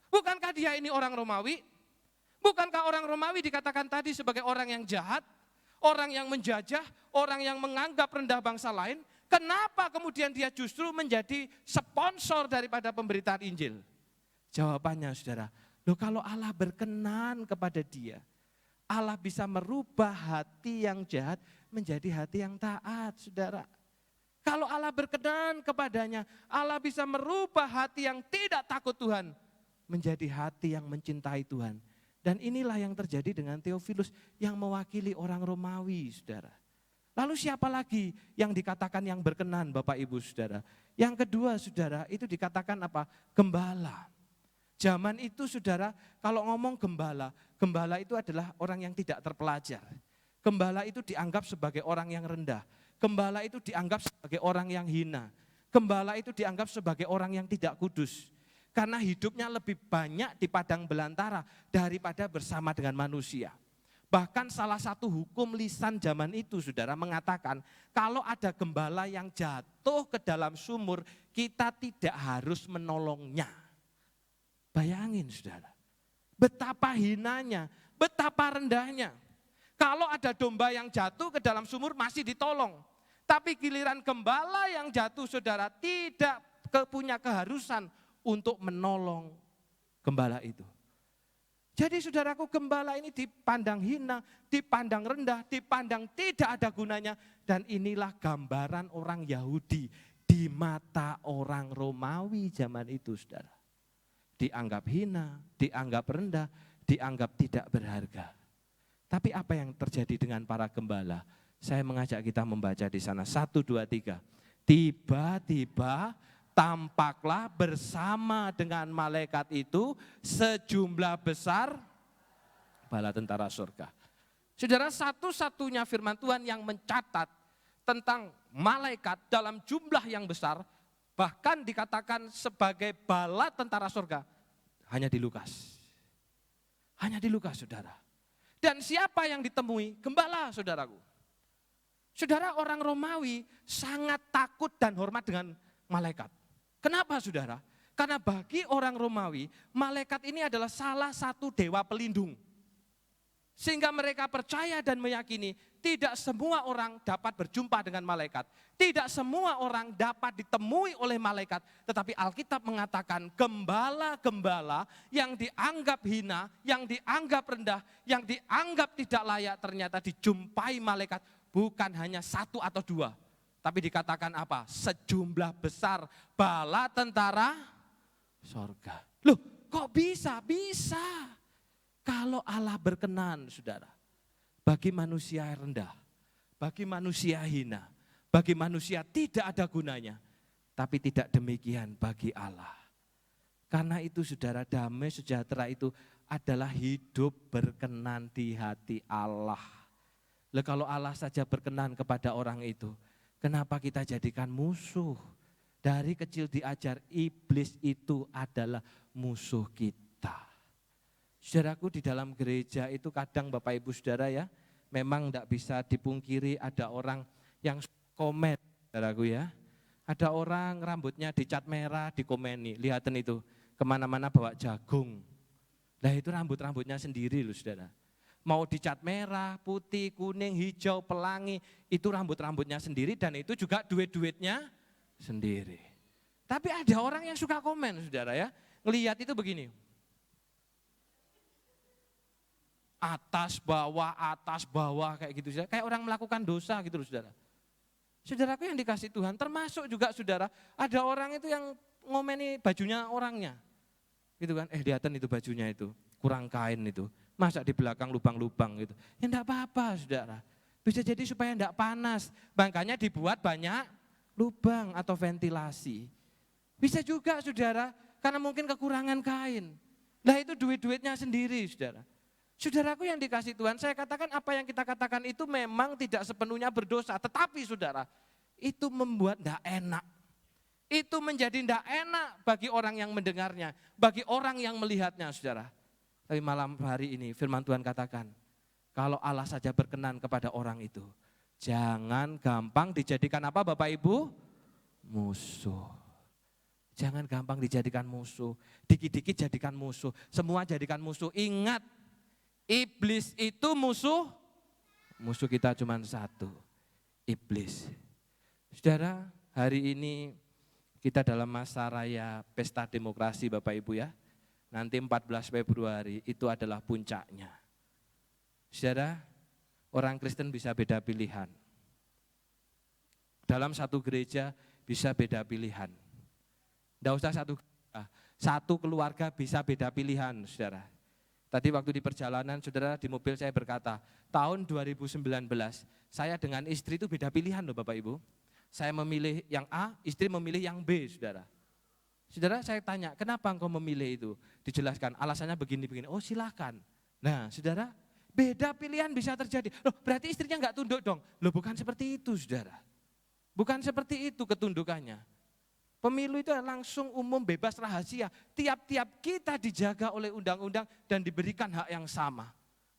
Bukankah dia ini orang Romawi? Bukankah orang Romawi dikatakan tadi sebagai orang yang jahat, orang yang menjajah, orang yang menganggap rendah bangsa lain? Kenapa kemudian dia justru menjadi sponsor daripada pemberitaan Injil? Jawabannya, saudara, kalau Allah berkenan kepada dia, Allah bisa merubah hati yang jahat menjadi hati yang taat, saudara. Kalau Allah berkenan kepadanya, Allah bisa merubah hati yang tidak takut Tuhan menjadi hati yang mencintai Tuhan. Dan inilah yang terjadi dengan Theophilus yang mewakili orang Romawi, saudara. Lalu siapa lagi yang dikatakan yang berkenan, Bapak Ibu Saudara? Yang kedua, saudara, itu dikatakan apa? Gembala. Zaman itu, saudara, kalau ngomong gembala, gembala itu adalah orang yang tidak terpelajar. Gembala itu dianggap sebagai orang yang rendah. Gembala itu dianggap sebagai orang yang hina. Gembala itu dianggap sebagai orang yang tidak kudus. Karena hidupnya lebih banyak di padang belantara daripada bersama dengan manusia. Bahkan salah satu hukum lisan zaman itu, saudara, mengatakan kalau ada gembala yang jatuh ke dalam sumur, kita tidak harus menolongnya. Bayangin, saudara, betapa hinanya, betapa rendahnya. Kalau ada domba yang jatuh ke dalam sumur masih ditolong. Tapi giliran gembala yang jatuh, saudara, tidak punya keharusan untuk menolong gembala itu. Jadi, saudaraku, gembala ini dipandang hina, dipandang rendah, dipandang tidak ada gunanya. Dan inilah gambaran orang Yahudi di mata orang Romawi zaman itu, saudara. Dianggap hina, dianggap rendah, dianggap tidak berharga. Tapi apa yang terjadi dengan para gembala? Saya mengajak kita membaca di sana. 1, 2, 3. Tiba-tiba tampaklah bersama dengan malaikat itu sejumlah besar bala tentara surga. Saudara, satu-satunya firman Tuhan yang mencatat tentang malaikat dalam jumlah yang besar, bahkan dikatakan sebagai bala tentara surga, hanya di Lukas. Hanya di Lukas, saudara. Dan siapa yang ditemui? Gembala, saudaraku. Saudara, orang Romawi sangat takut dan hormat dengan malaikat. Kenapa, saudara? Karena bagi orang Romawi, malaikat ini adalah salah satu dewa pelindung. Sehingga mereka percaya dan meyakini tidak semua orang dapat berjumpa dengan malaikat. Tidak semua orang dapat ditemui oleh malaikat. Tetapi Alkitab mengatakan gembala-gembala yang dianggap hina, yang dianggap rendah, yang dianggap tidak layak ternyata dijumpai malaikat. Bukan hanya 1 atau 2. Tapi dikatakan apa? Sejumlah besar bala tentara sorga. Kok bisa? Bisa. Kalau Allah berkenan, saudara. Bagi manusia rendah, bagi manusia hina, bagi manusia tidak ada gunanya. Tapi tidak demikian bagi Allah. Karena itu, saudara, damai sejahtera itu adalah hidup berkenan di hati Allah. Kalau Allah saja berkenan kepada orang itu, kenapa kita jadikan musuh? Dari kecil diajar iblis itu adalah musuh kita. Saudaraku, di dalam gereja itu kadang Bapak Ibu Saudara ya, memang tidak bisa dipungkiri ada orang yang komen, saudaraku ya. Ada orang rambutnya dicat merah, dikomeni, lihatin itu, kemana-mana bawa jagung. Nah itu rambut-rambutnya sendiri loh, saudara. Mau dicat merah, putih, kuning, hijau, pelangi, itu rambut-rambutnya sendiri dan itu juga duit-duitnya sendiri. Tapi ada orang yang suka komen, saudara ya. Ngelihat itu begini. Atas bawah kayak gitu. Kayak orang melakukan dosa gitu loh saudara. Saudaraku yang dikasih Tuhan, termasuk juga saudara, ada orang itu yang ngomeni bajunya orangnya. Gitu kan, lihatin itu bajunya itu, kurang kain itu. Masa di belakang lubang-lubang gitu. Ya enggak apa-apa saudara. Bisa jadi supaya enggak panas. Makanya dibuat banyak lubang atau ventilasi. Bisa juga saudara, karena mungkin kekurangan kain. Nah itu duit-duitnya sendiri saudara. Saudaraku yang dikasih Tuhan, saya katakan apa yang kita katakan itu memang tidak sepenuhnya berdosa. Tetapi saudara, itu membuat tidak enak. Itu menjadi tidak enak bagi orang yang mendengarnya, bagi orang yang melihatnya saudara. Tapi malam hari ini firman Tuhan katakan, kalau Allah saja berkenan kepada orang itu, jangan gampang dijadikan apa Bapak Ibu? Musuh. Jangan gampang dijadikan musuh, dikit-dikit jadikan musuh, semua jadikan musuh. Ingat, iblis itu musuh kita cuma satu, iblis. Saudara, hari ini kita dalam masa raya pesta demokrasi Bapak Ibu ya. Nanti 14 Februari itu adalah puncaknya. Saudara, orang Kristen bisa beda pilihan. Dalam satu gereja bisa beda pilihan. Tidak usah satu keluarga bisa beda pilihan saudara. Tadi waktu di perjalanan, saudara, di mobil saya berkata, tahun 2019 saya dengan istri itu beda pilihan loh Bapak Ibu. Saya memilih yang A, istri memilih yang B, saudara. Saudara, saya tanya, kenapa engkau memilih itu? Dijelaskan, alasannya begini-begini. Oh silakan. Nah saudara, beda pilihan bisa terjadi. Loh berarti istrinya enggak tunduk dong. Loh bukan seperti itu saudara. Bukan seperti itu ketundukannya. Pemilu itu langsung umum, bebas, rahasia. Tiap-tiap kita dijaga oleh undang-undang dan diberikan hak yang sama.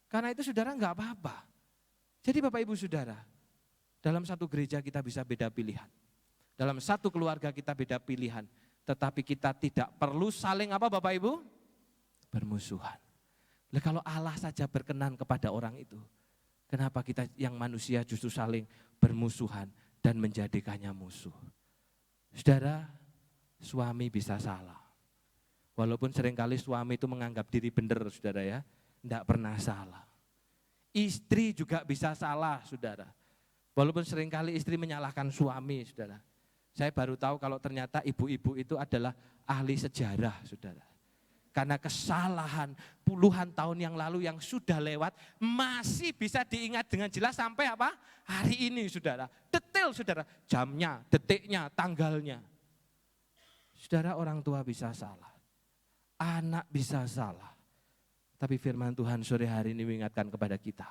Karena itu saudara enggak apa-apa. Jadi Bapak Ibu saudara, dalam satu gereja kita bisa beda pilihan. Dalam satu keluarga kita beda pilihan. Tetapi kita tidak perlu saling apa Bapak Ibu? Bermusuhan. Nah, kalau Allah saja berkenan kepada orang itu, kenapa kita yang manusia justru saling bermusuhan dan menjadikannya musuh? Saudara, suami bisa salah. Walaupun seringkali suami itu menganggap diri benar, saudara ya, tidak pernah salah. Istri juga bisa salah, saudara. Walaupun seringkali istri menyalahkan suami, saudara. Saya baru tahu kalau ternyata ibu-ibu itu adalah ahli sejarah, saudara. Karena kesalahan puluhan tahun yang lalu yang sudah lewat masih bisa diingat dengan jelas sampai apa? Hari ini, saudara. Detail, saudara. Jamnya, detiknya, tanggalnya. Saudara, orang tua bisa salah. Anak bisa salah. Tapi firman Tuhan sore hari ini mengingatkan kepada kita.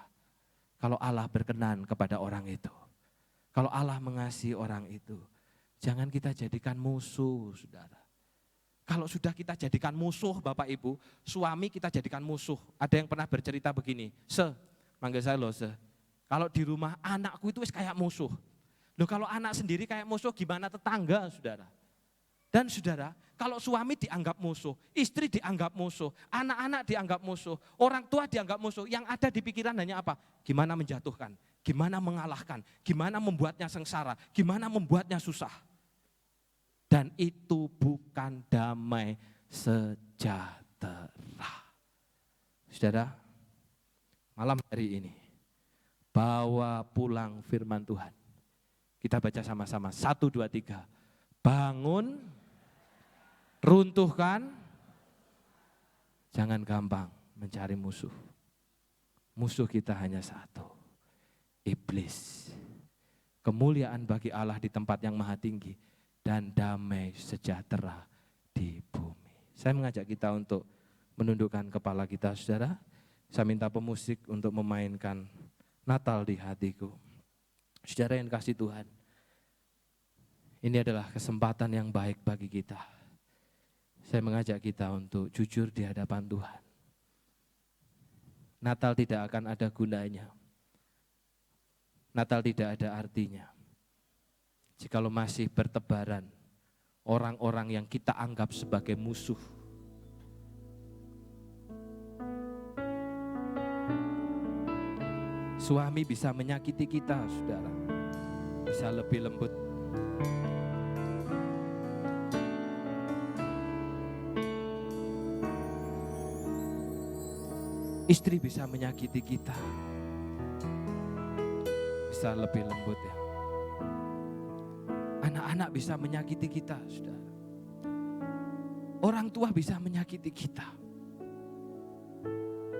Kalau Allah berkenan kepada orang itu. Kalau Allah mengasihi orang itu. Jangan kita jadikan musuh, saudara. Kalau sudah kita jadikan musuh Bapak Ibu, suami kita jadikan musuh. Ada yang pernah bercerita begini, manggil saya loh kalau di rumah anakku itu kayak musuh. Loh kalau anak sendiri kayak musuh gimana tetangga saudara. Dan saudara, kalau suami dianggap musuh, istri dianggap musuh, anak-anak dianggap musuh, orang tua dianggap musuh, yang ada di pikiran hanya apa? Gimana menjatuhkan, gimana mengalahkan, gimana membuatnya sengsara, gimana membuatnya susah. Dan itu bukan damai sejahtera. Saudara, malam hari ini, bawa pulang firman Tuhan. Kita baca sama-sama, 1, 2, 3. Bangun, runtuhkan, jangan gampang mencari musuh. Musuh kita hanya satu, iblis. Kemuliaan bagi Allah di tempat yang maha tinggi. Dan damai sejahtera di bumi. Saya mengajak kita untuk menundukkan kepala kita, saudara. Saya minta pemusik untuk memainkan Natal di hatiku. Saudara yang kasih Tuhan, ini adalah kesempatan yang baik bagi kita. Saya mengajak kita untuk jujur di hadapan Tuhan. Natal tidak akan ada gunanya. Natal tidak ada artinya jikalau masih bertebaran orang-orang yang kita anggap sebagai musuh. Suami bisa menyakiti kita, saudara. Bisa lebih lembut. Istri bisa menyakiti kita. Bisa lebih lembut ya. Anak-anak bisa menyakiti kita, saudara. Orang tua bisa menyakiti kita.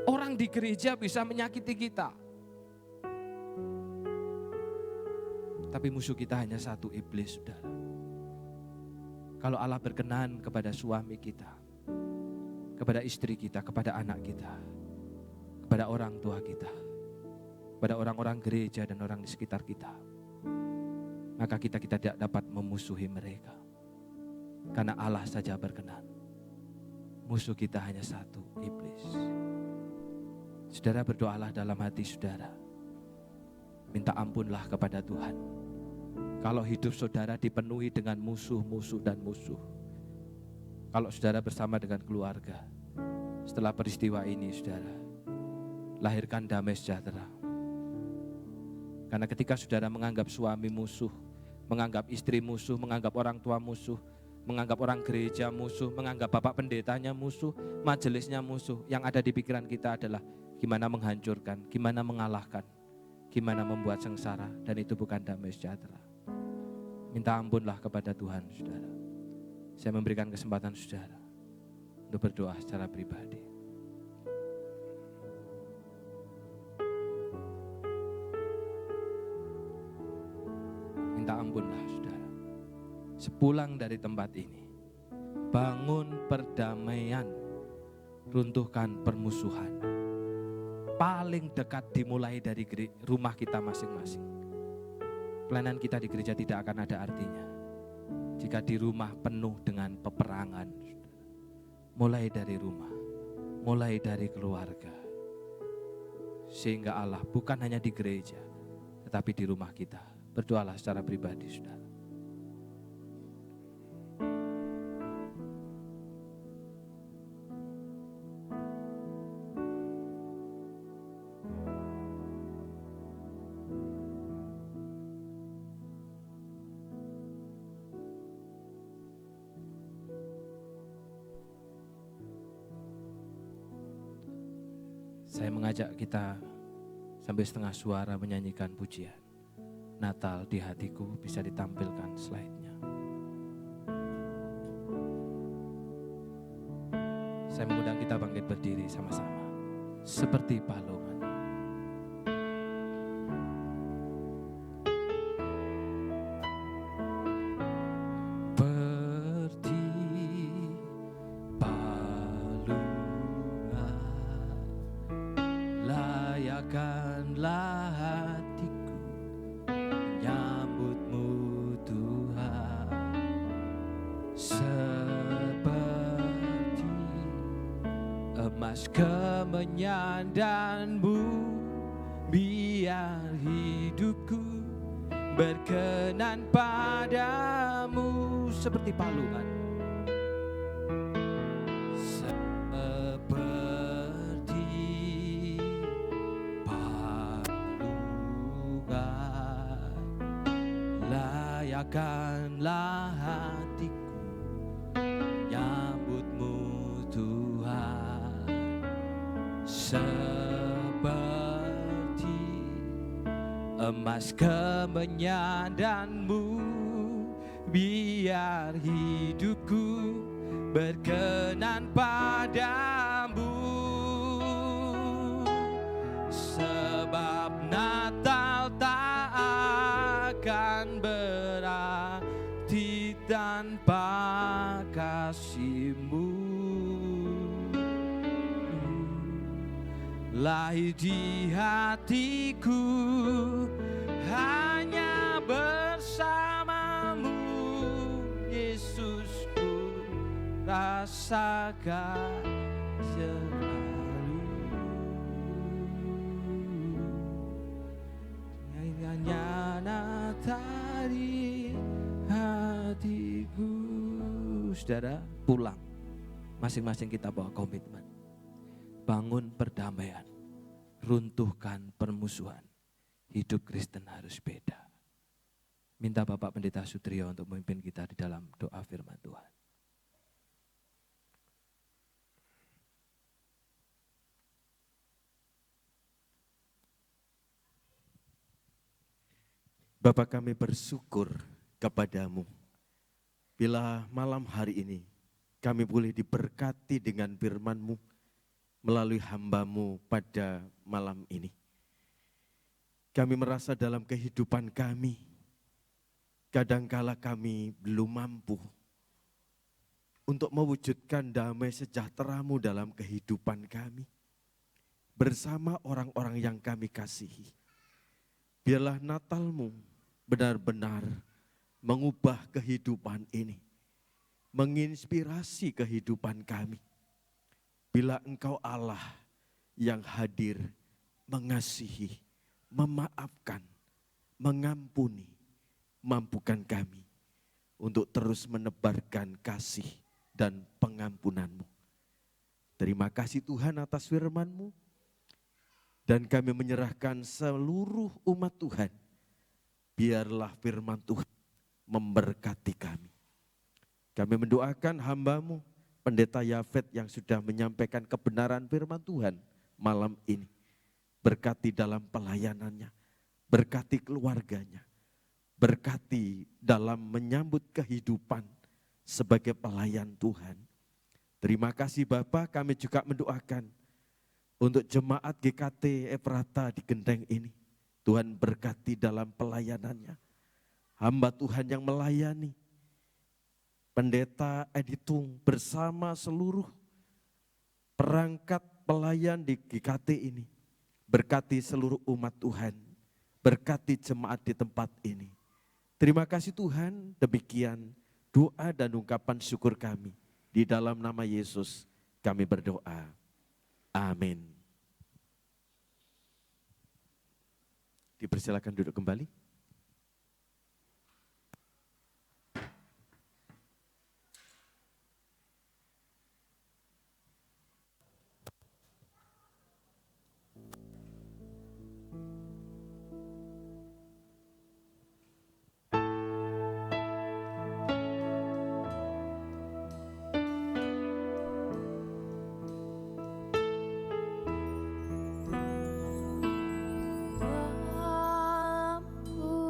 Orang di gereja bisa menyakiti kita. Tapi musuh kita hanya satu, iblis, saudara. Kalau Allah berkenan kepada suami kita, kepada istri kita, kepada anak kita, kepada orang tua kita, kepada orang-orang gereja dan orang di sekitar kita, maka kita tidak dapat memusuhi mereka. Karena Allah saja berkenan. Musuh kita hanya satu, iblis. Saudara, berdoalah dalam hati saudara. Minta ampunlah kepada Tuhan. Kalau hidup saudara dipenuhi dengan musuh-musuh dan musuh. Kalau saudara bersama dengan keluarga, setelah peristiwa ini saudara, lahirkan damai sejahtera. Karena ketika saudara menganggap suami musuh, menganggap istri musuh, menganggap orang tua musuh, menganggap orang gereja musuh, menganggap bapak pendetanya musuh, majelisnya musuh, yang ada di pikiran kita adalah gimana menghancurkan, gimana mengalahkan, gimana membuat sengsara, dan itu bukan damai sejahtera. Minta ampunlah kepada Tuhan, saudara. Saya memberikan kesempatan saudara untuk berdoa secara pribadi. Minta ampunlah saudara. Sepulang dari tempat ini, bangun perdamaian, runtuhkan permusuhan. Paling dekat dimulai dari rumah kita masing-masing. Pelayanan kita di gereja tidak akan ada artinya jika di rumah penuh dengan peperangan. Mulai dari rumah, mulai dari keluarga. Sehingga Allah bukan hanya di gereja, tetapi di rumah kita. Berdoalah secara pribadi, saudara. Saya mengajak kita sampai setengah suara menyanyikan pujian Natal di Hatiku. Bisa ditampilkan slide-nya. Saya mengundang kita bangkit berdiri sama-sama seperti palungan. Layakkanlah hatiku menyambutmu Tuhan, seperti emas kemenyandanmu, biar hidupku berkenan padamu seperti palungan. Layakkanlah hatiku menyambutmu Tuhan, seperti emas kemenyandanmu, biar hidupku berkenan padamu. Sebab Natal tak akan berarti tanpa kasih-Mu. Lahir di hatiku hanya bersamamu, Yesusku, rasakan selalu. Hanya Natal di hatiku. Saudara, pulang. Masing-masing kita bawa komitmen. Bangun perdamaian. Runtuhkan permusuhan. hidup Kristen harus beda. Minta Bapak Pendeta Sutrio untuk memimpin kita di dalam doa firman Tuhan. Bapa, kami bersyukur kepadamu bila malam hari ini kami boleh diberkati dengan firman-Mu melalui hamba-Mu pada malam ini. Kami merasa dalam kehidupan kami, kadangkala kami belum mampu untuk mewujudkan damai sejahtera-Mu dalam kehidupan kami bersama orang-orang yang kami kasihi. Biarlah Natal-Mu benar-benar mengubah kehidupan ini, menginspirasi kehidupan kami. Bila Engkau Allah yang hadir, mengasihi, memaafkan, mengampuni, mampukan kami untuk terus menebarkan kasih dan pengampunan-Mu. Terima kasih Tuhan atas firman-Mu, dan kami menyerahkan seluruh umat Tuhan. Biarlah firman Tuhan memberkati kami. Kami mendoakan hamba-Mu, Pendeta Yafet yang sudah menyampaikan kebenaran firman Tuhan malam ini. Berkati dalam pelayanannya, berkati keluarganya, berkati dalam menyambut kehidupan sebagai pelayan Tuhan. Terima kasih Bapa, kami juga mendoakan untuk jemaat GKT Efrata di Gendeng ini. Tuhan berkati dalam pelayanannya. Hamba Tuhan yang melayani, Pendeta Editung bersama seluruh perangkat pelayan di GKT ini. Berkati seluruh umat Tuhan, berkati jemaat di tempat ini. Terima kasih Tuhan, demikian doa dan ungkapan syukur kami. Di dalam nama Yesus kami berdoa. Amin. Dipersilakan duduk kembali. Bambu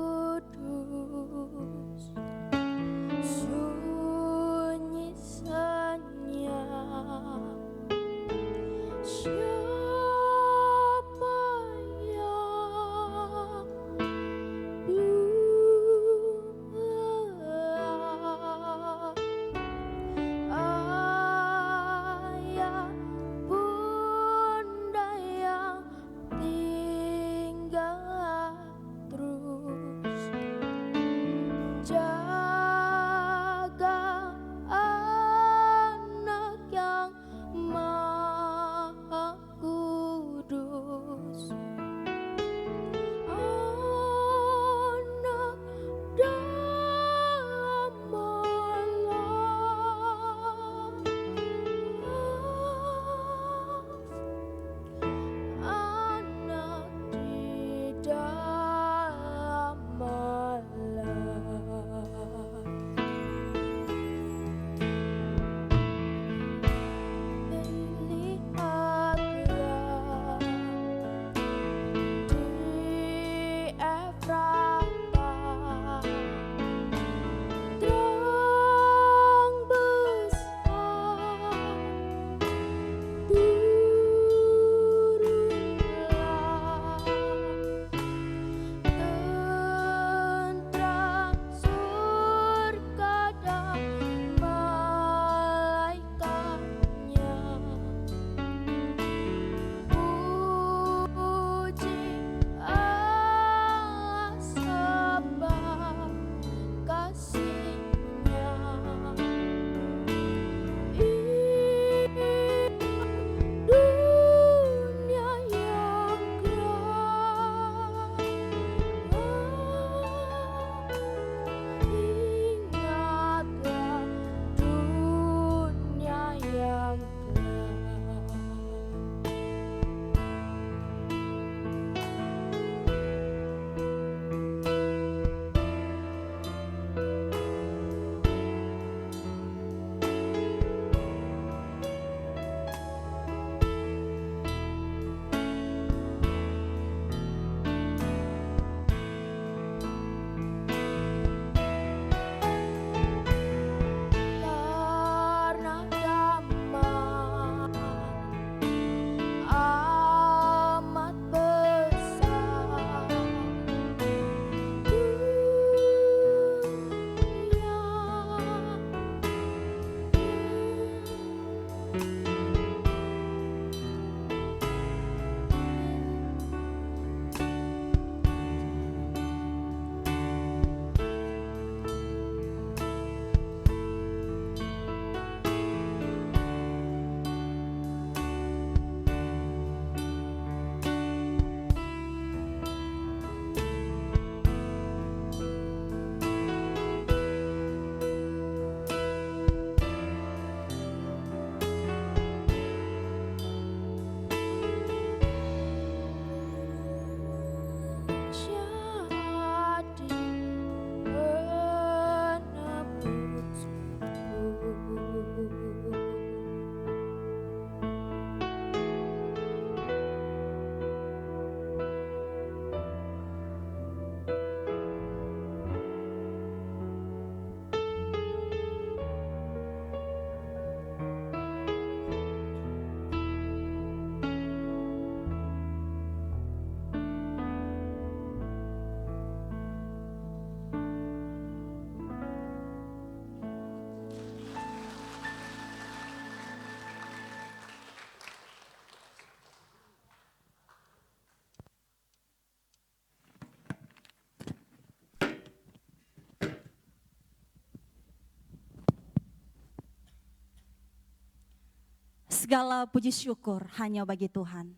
Segala puji syukur hanya bagi Tuhan.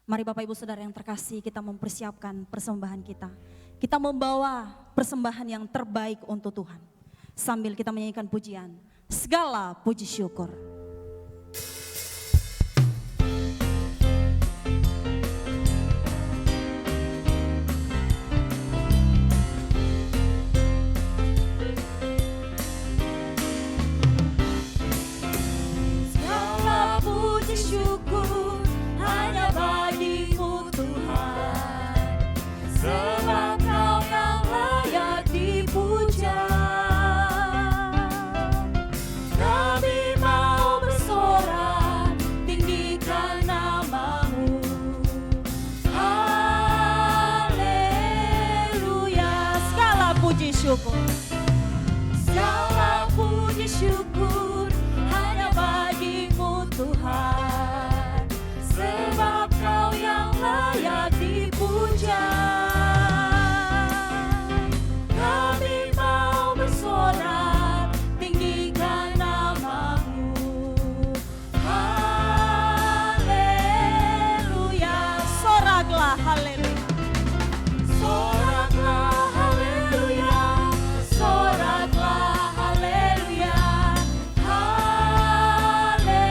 Mari Bapak Ibu Saudara yang terkasih, kita mempersiapkan persembahan kita. Kita membawa persembahan yang terbaik untuk Tuhan. Sambil kita menyanyikan pujian, segala puji syukur. Syukur hanya bagimu Tuhan, sebab Kau yang layak dipuja. Kami mau bersorak, tinggikan nama-Mu. Haleluya. Segala puji syukur. Segala puji syukur hanya bagimu Tuhan, sebab Kau yang layak dipuja. Kami mau bersorak, tinggikan nama-Mu. Haleluya. Soraklah haleluya. Soraklah haleluya, soraklah haleluya, haleluya.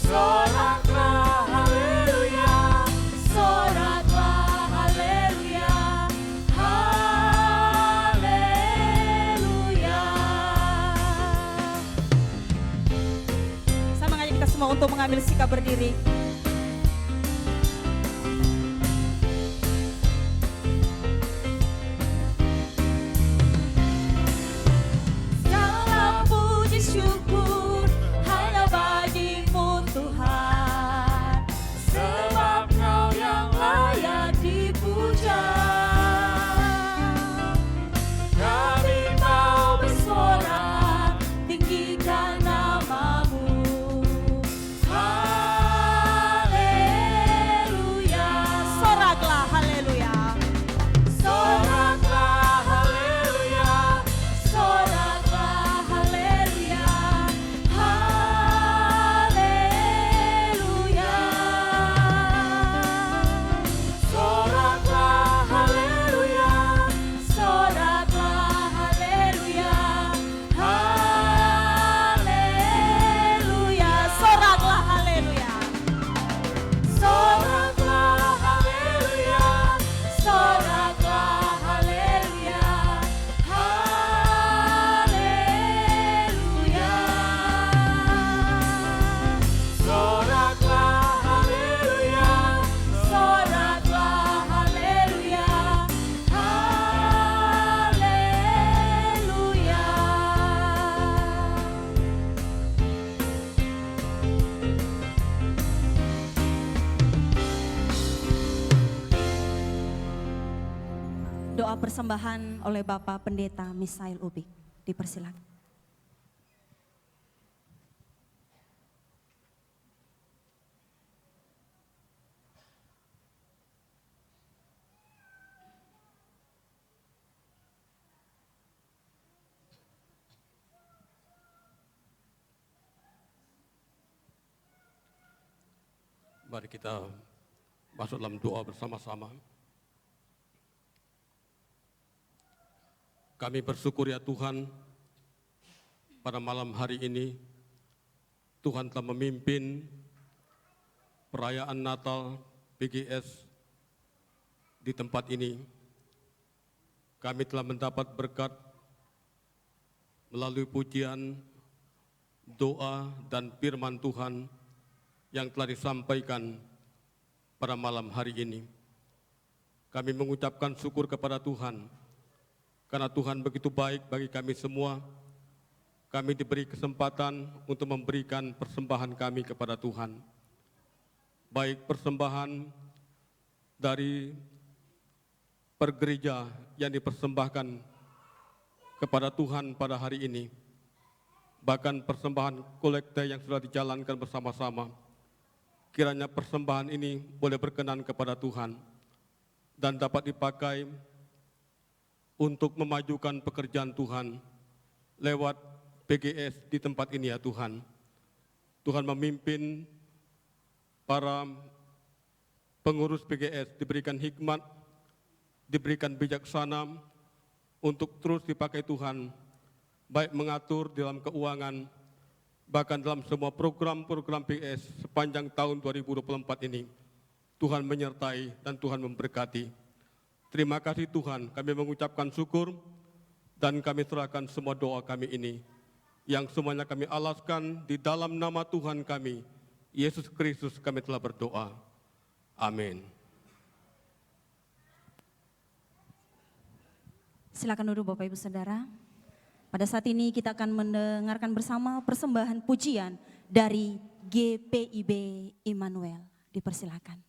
Soraklah haleluya, soraklah haleluya, haleluya. Saya mengajak kita semua untuk mengambil sikap berdiri. Segala puji syukur hanya bagimu Tuhan, sebab Kau yang layak dipuja. Kami mau bersorak, tinggikan nama-Mu. Haleluya. Soraklah haleluya. Soraklah haleluya, soraklah haleluya, haleluya. Soraklah haleluya, soraklah haleluya, haleluya. Soraklah haleluya. Soraklah haleluya, soraklah haleluya, haleluya. Soraklah haleluya, soraklah haleluya, Doa persembahan oleh Bapak Pendeta Misael Ubik. Dipersilakan. Mari kita masuk dalam doa bersama-sama. Kami bersyukur ya Tuhan, pada malam hari ini Tuhan telah memimpin perayaan Natal PGS di tempat ini. Kami telah mendapat berkat melalui pujian, doa, dan firman Tuhan yang telah disampaikan pada malam hari ini. Kami mengucapkan syukur kepada Tuhan, karena Tuhan begitu baik bagi kami semua. Kami diberi kesempatan untuk memberikan persembahan kami kepada Tuhan. Baik persembahan dari per gereja yang dipersembahkan kepada Tuhan pada hari ini, bahkan persembahan kolekte yang sudah dijalankan bersama-sama. Kiranya persembahan ini boleh berkenan kepada Tuhan dan dapat dipakai untuk memajukan pekerjaan Tuhan lewat PGS di tempat ini ya Tuhan. Tuhan memimpin para pengurus PGS diberikan hikmat, diberikan bijaksana untuk terus dipakai Tuhan, baik mengatur dalam keuangan, bahkan dalam semua program-program PGS sepanjang tahun 2024 ini. Tuhan menyertai dan Tuhan memberkati. Terima kasih Tuhan, kami mengucapkan syukur dan kami serahkan semua doa kami ini, yang semuanya kami alaskan di dalam nama Tuhan kami, Yesus Kristus kami telah berdoa. Amin. Silakan duduk Bapak Ibu Saudara. Pada saat ini kita akan mendengarkan bersama persembahan pujian dari GPIB Immanuel. Dipersilakan.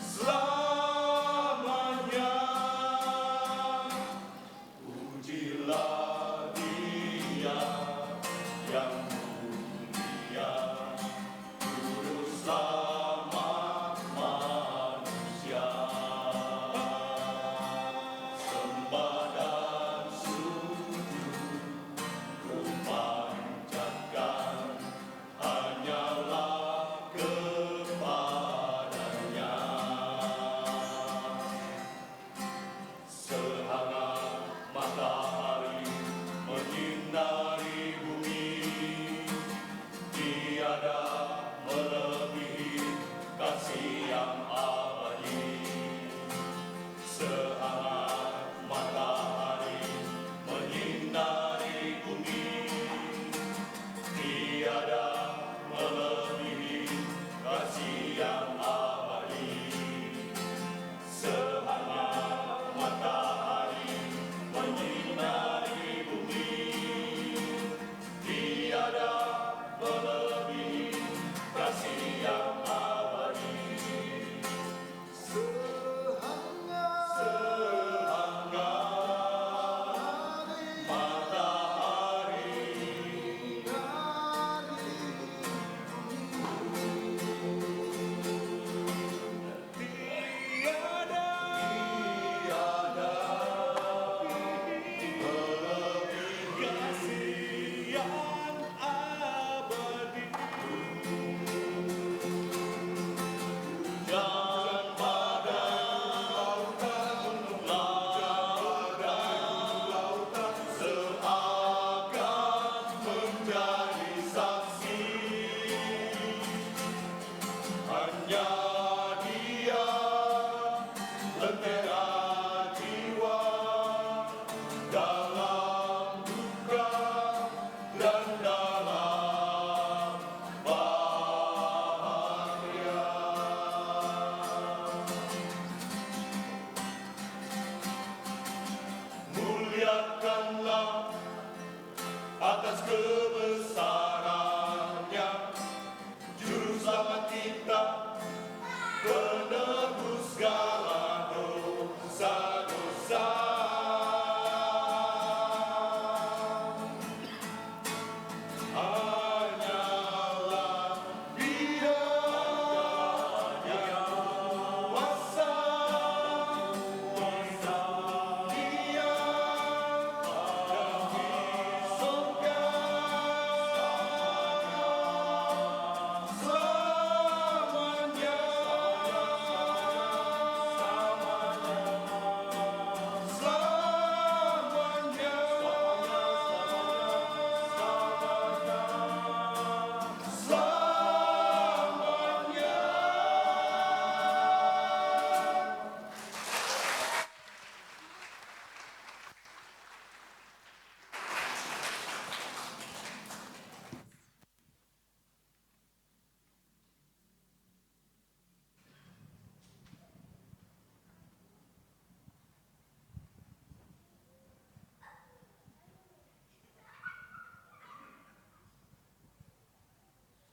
Selamanya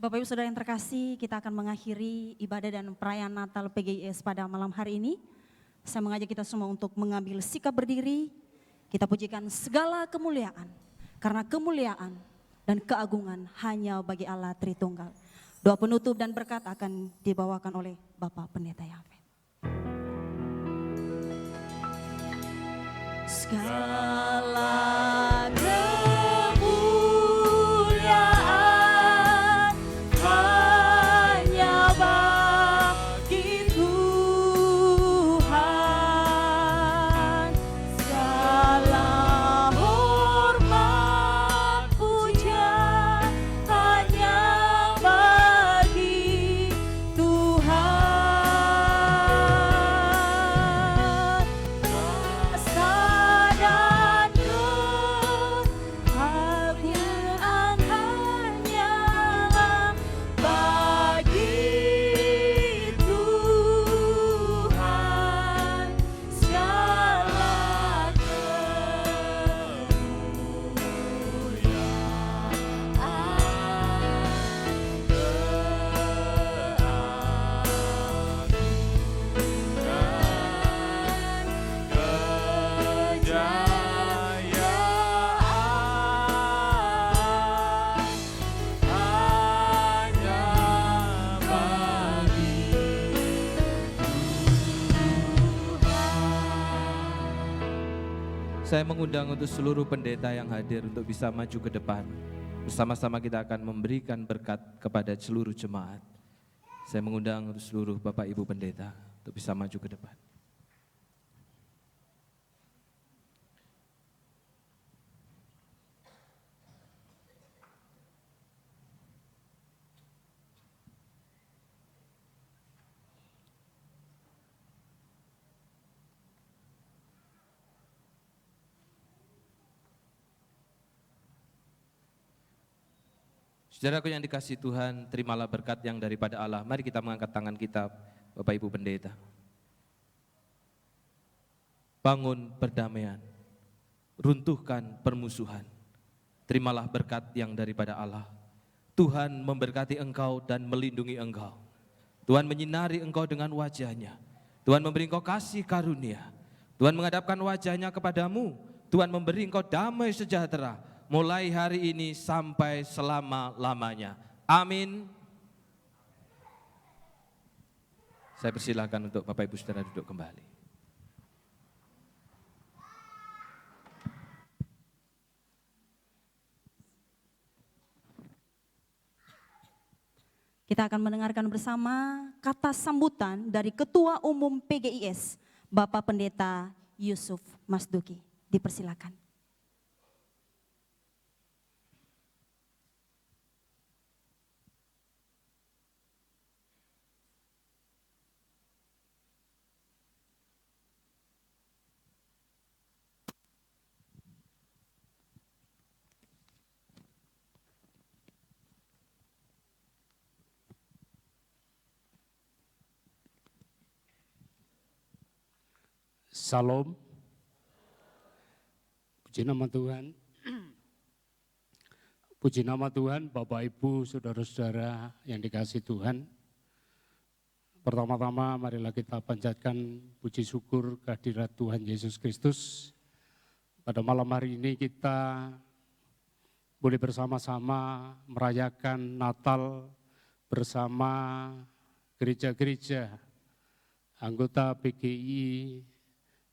Bapak Ibu Saudara yang terkasih, kita akan mengakhiri ibadah dan perayaan Natal PGIS pada malam hari ini. Saya mengajak kita semua untuk mengambil sikap berdiri. Kita pujikan segala kemuliaan, karena kemuliaan dan keagungan hanya bagi Allah Tritunggal. Doa penutup dan berkat akan dibawakan oleh Bapak Pendeta Yafet. Segala kemuliaan hanya bagi Tuhan. Segala hormat puja hanya bagi Tuhan. Kuasa dan keagungan hanya bagi Tuhan. Segala Saya mengundang untuk seluruh pendeta yang hadir untuk bisa maju ke depan. Bersama-sama kita akan memberikan berkat kepada seluruh jemaat. Saya mengundang untuk seluruh Bapak Ibu pendeta untuk bisa maju ke depan. Saudaraku yang dikasihi Tuhan, terimalah berkat yang daripada Allah. Mari kita mengangkat tangan kita, Bapak Ibu pendeta. Bangun perdamaian, runtuhkan permusuhan. Terimalah berkat yang daripada Allah. Tuhan memberkati engkau dan melindungi engkau. Tuhan menyinari engkau dengan wajah-Nya. Tuhan memberi engkau kasih karunia. Tuhan menghadapkan wajah-Nya kepadamu. Tuhan memberi engkau damai sejahtera mulai hari ini sampai selama-lamanya. Amin. Saya persilahkan untuk Bapak Ibu Saudara duduk kembali. Kita akan mendengarkan bersama kata sambutan dari Ketua Umum PGIS, Bapak Pendeta Yusuf Masduki. Dipersilakan. Salam, puji nama Tuhan. Puji nama Tuhan, Bapak Ibu, saudara-saudara yang dikasihi Tuhan. Pertama-tama marilah kita panjatkan puji syukur kehadirat Tuhan Yesus Kristus. Pada malam hari ini kita boleh bersama-sama merayakan Natal bersama gereja-gereja anggota PGI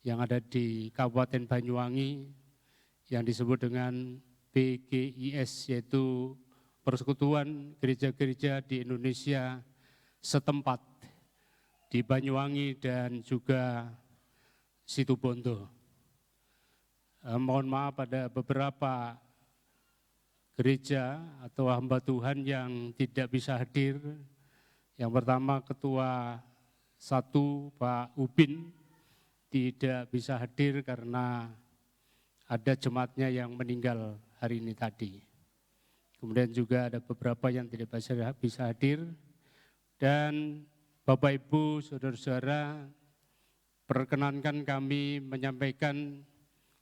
yang ada di Kabupaten Banyuwangi yang disebut dengan PGIS, yaitu Persekutuan Gereja-Gereja di Indonesia setempat di Banyuwangi dan juga Situbondo. Mohon maaf ada beberapa gereja atau hamba Tuhan yang tidak bisa hadir. Yang pertama Ketua 1 Pak Upin tidak bisa hadir karena ada jemaatnya yang meninggal hari ini tadi. Kemudian juga ada beberapa yang tidak bisa hadir. Dan Bapak Ibu, saudara-saudara, perkenankan kami menyampaikan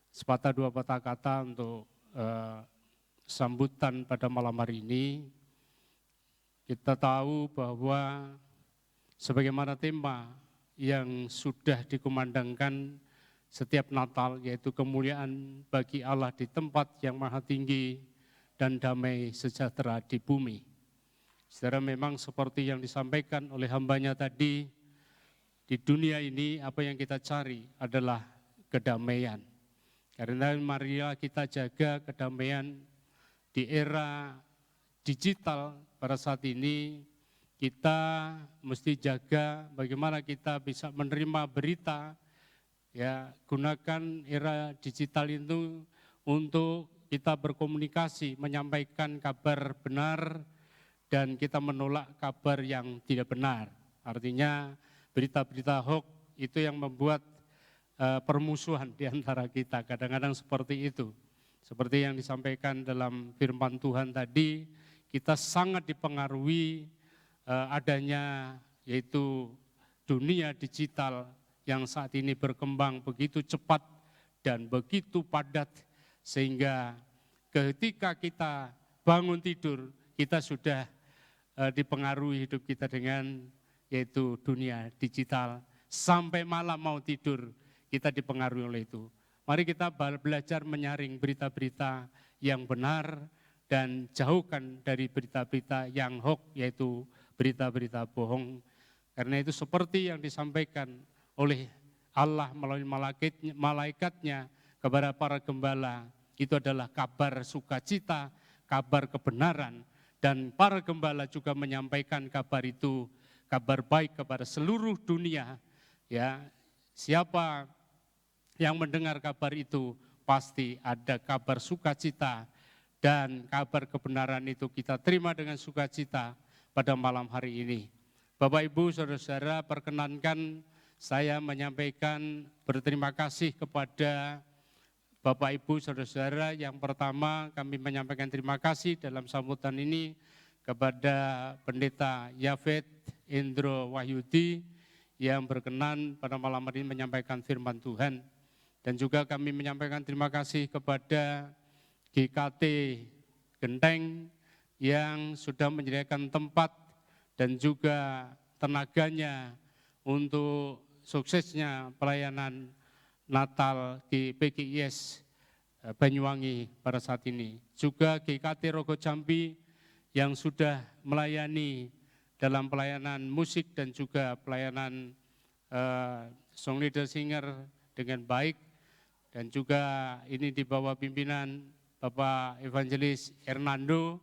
sepatah dua patah kata untuk sambutan pada malam hari ini. kita tahu bahwa sebagaimana tema yang sudah dikumandangkan setiap Natal, yaitu kemuliaan bagi Allah di tempat yang maha tinggi dan damai sejahtera di bumi. Saudara, memang seperti yang disampaikan oleh hambanya tadi, di dunia ini apa yang kita cari adalah kedamaian. Karena marilah kita jaga kedamaian di era digital pada saat ini. Kita mesti jaga bagaimana kita bisa menerima berita, ya, gunakan era digital itu untuk kita berkomunikasi, menyampaikan kabar benar, dan kita menolak kabar yang tidak benar. Artinya berita-berita hoax itu yang membuat permusuhan di antara kita, kadang-kadang seperti itu. Seperti yang disampaikan dalam firman Tuhan tadi, kita sangat dipengaruhi adanya yaitu dunia digital yang saat ini berkembang begitu cepat dan begitu padat, sehingga ketika kita bangun tidur, kita sudah dipengaruhi hidup kita dengan yaitu dunia digital. Sampai malam mau tidur, kita dipengaruhi oleh itu. Mari kita belajar menyaring berita-berita yang benar dan jauhkan dari berita-berita yang hoax, yaitu berita-berita bohong. Karena itu seperti yang disampaikan oleh Allah melalui malaikatnya kepada para gembala, itu adalah kabar sukacita, kabar kebenaran, dan para gembala juga menyampaikan kabar itu, kabar baik kepada seluruh dunia. Ya, siapa yang mendengar kabar itu pasti ada kabar sukacita, dan kabar kebenaran itu kita terima dengan sukacita pada malam hari ini. Bapak, Ibu, Saudara-saudara, perkenankan saya menyampaikan berterima kasih kepada Bapak, Ibu, Saudara-saudara. Yang pertama, kami menyampaikan terima kasih dalam sambutan ini kepada Pendeta Yafet Indro Wahyudi yang berkenan pada malam hari ini menyampaikan firman Tuhan. Dan juga kami menyampaikan terima kasih kepada GKT Genteng yang sudah menyediakan tempat dan juga tenaganya untuk suksesnya pelayanan Natal di PGIS Banyuwangi pada saat ini. Juga GKT Rogo Jambi yang sudah melayani dalam pelayanan musik dan juga pelayanan song leader singer dengan baik. Dan juga ini di bawah pimpinan Bapak Evangelis Hernando.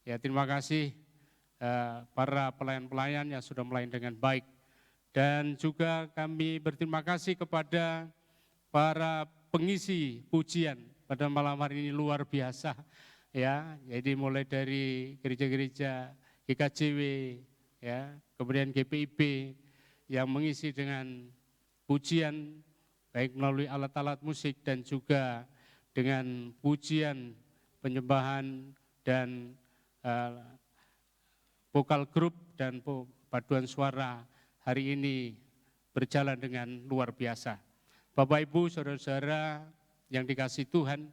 Ya, terima kasih para pelayan-pelayan yang sudah melayani dengan baik. Dan juga kami berterima kasih kepada para pengisi pujian pada malam hari ini, luar biasa. Ya, jadi mulai dari gereja-gereja GKJW, ya, kemudian GPIB yang mengisi dengan pujian baik melalui alat-alat musik dan juga dengan pujian, penyembahan, dan vokal grup dan paduan suara hari ini berjalan dengan luar biasa. Bapak, Ibu, Saudara-saudara yang dikasihi Tuhan,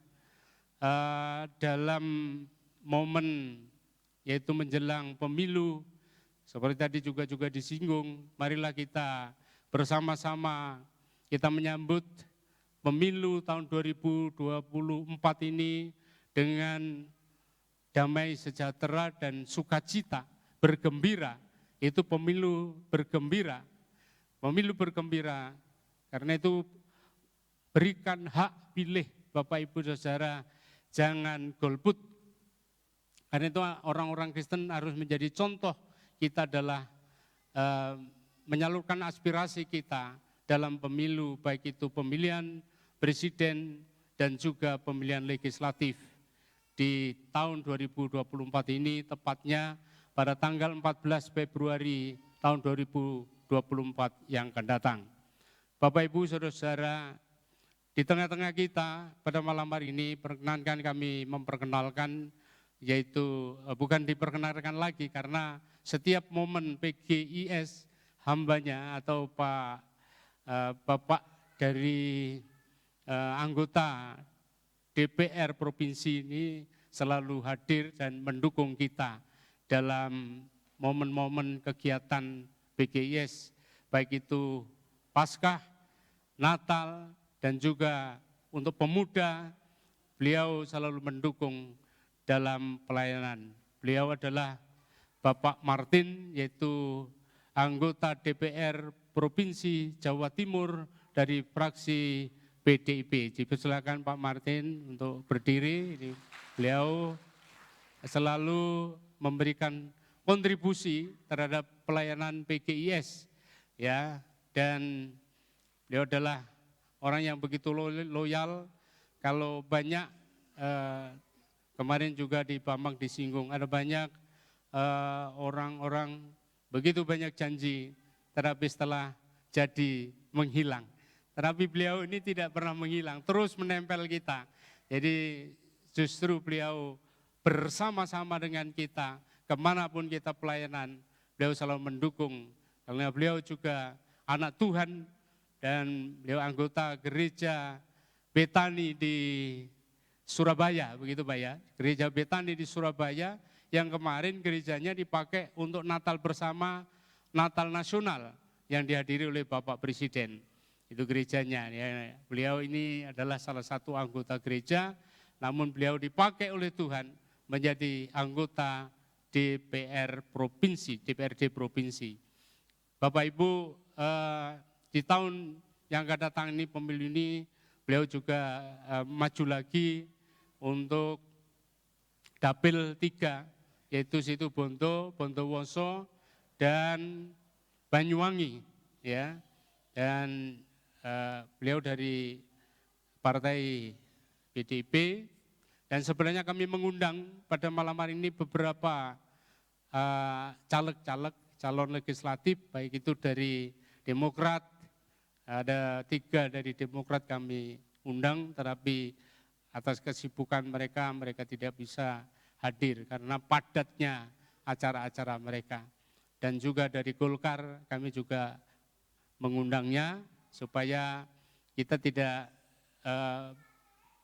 dalam momen yaitu menjelang pemilu, seperti tadi juga disinggung, marilah kita bersama-sama kita menyambut pemilu tahun 2024 ini dengan damai sejahtera dan sukacita, bergembira. Itu pemilu bergembira. Pemilu bergembira. Karena itu berikan hak pilih Bapak, Ibu, Saudara, jangan golput. Karena itu orang-orang Kristen harus menjadi contoh kita adalah menyalurkan aspirasi kita dalam pemilu, baik itu pemilihan presiden dan juga pemilihan legislatif di tahun 2024 ini, tepatnya pada tanggal 14 Februari tahun 2024 yang akan datang. Bapak, Ibu, Saudara-saudara, di tengah-tengah kita pada malam hari ini perkenankan kami memperkenalkan, yaitu bukan diperkenalkan lagi karena setiap momen PGIS hambanya atau Bapak dari anggota DPR Provinsi ini selalu hadir dan mendukung kita dalam momen-momen kegiatan PGIS, baik itu Paskah, Natal, dan juga untuk pemuda, beliau selalu mendukung dalam pelayanan. Beliau adalah Bapak Martin, yaitu anggota DPR Provinsi Jawa Timur dari fraksi PDIP. Silakan Pak Martin untuk berdiri. Ini beliau selalu memberikan kontribusi terhadap pelayanan PGIS, ya, dan beliau adalah orang yang begitu loyal. Kalau banyak kemarin juga di Bambang disinggung, ada banyak orang-orang begitu banyak janji, tetapi setelah jadi menghilang. Tetapi beliau ini tidak pernah menghilang, terus menempel kita. Jadi justru beliau bersama-sama dengan kita, kemanapun kita pelayanan, beliau selalu mendukung. Karena beliau juga anak Tuhan dan beliau anggota gereja Betani di Surabaya, begitu Pak ya. Gereja Betani di Surabaya yang kemarin gerejanya dipakai untuk Natal bersama, Natal nasional yang dihadiri oleh Bapak Presiden. Itu gerejanya. Ya. Beliau ini adalah salah satu anggota gereja, namun beliau dipakai oleh Tuhan menjadi anggota DPR Provinsi, DPRD Provinsi. Bapak Ibu, di tahun yang akan datang ini, pemilu ini, beliau juga maju lagi untuk Dapil 3, yaitu situ Bondo, Bondowoso, dan Banyuwangi, ya. Dan beliau dari Partai PDIP, dan sebenarnya kami mengundang pada malam hari ini beberapa caleg-caleg, calon legislatif, baik itu dari Demokrat, ada 3 dari Demokrat kami undang, tetapi atas kesibukan mereka, mereka tidak bisa hadir karena padatnya acara-acara mereka. Dan juga dari Golkar kami juga mengundangnya supaya kita tidak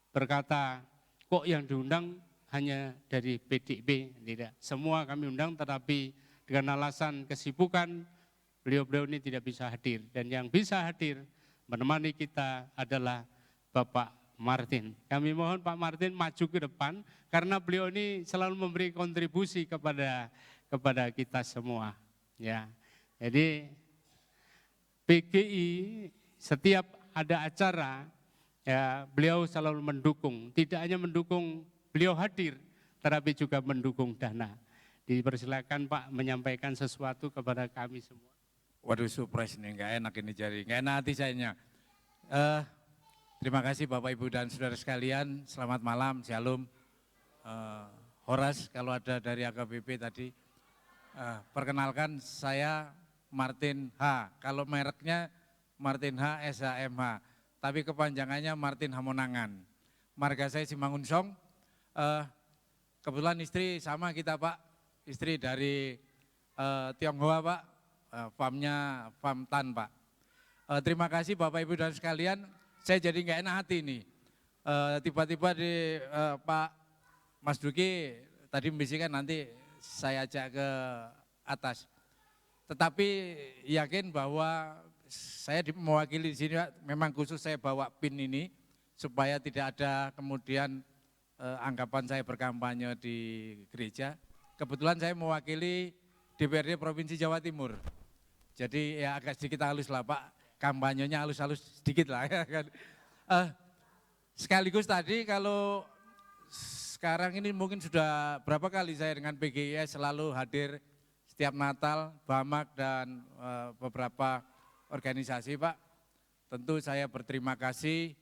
berkata kok yang diundang hanya dari PDIP, tidak. Semua kami undang, tetapi dengan alasan kesibukan beliau-beliau ini tidak bisa hadir. Dan yang bisa hadir menemani kita adalah Bapak Martin. Kami mohon Pak Martin maju ke depan karena beliau ini selalu memberi kontribusi kepada kita semua. Ya, jadi PGI setiap ada acara, ya beliau selalu mendukung. Tidak hanya mendukung beliau hadir, tetapi juga mendukung dana. Dipersilakan Pak menyampaikan sesuatu kepada kami semua. Waduh, surprise nih, nggak enak ini jari, nggak enak hati sayanya. Terima kasih Bapak Ibu dan Saudara sekalian, selamat malam, shalom. Horas kalau ada dari AKBP tadi. Perkenalkan saya Martin H, kalau mereknya Martin H SHMH, tapi kepanjangannya Martin Hamonangan. Marga saya Simangunsong, kebetulan istri sama kita Pak, istri dari Tionghoa Pak, farmnya farm Tan Pak. Terima kasih Bapak Ibu dan sekalian, saya jadi nggak enak hati nih. Tiba-tiba di Pak Mas Duki tadi membisikkan nanti saya ajak ke atas. Tetapi yakin bahwa saya mewakili di sini, memang khusus saya bawa pin ini supaya tidak ada kemudian anggapan saya berkampanye di gereja. Kebetulan saya mewakili DPRD Provinsi Jawa Timur. Jadi ya agak sedikit halus lah Pak, kampanyenya halus-halus sedikit lah ya kan. Sekaligus tadi kalau sekarang ini mungkin sudah berapa kali saya dengan PGIS selalu hadir setiap Natal, Bamak dan beberapa organisasi Pak. Tentu saya berterima kasih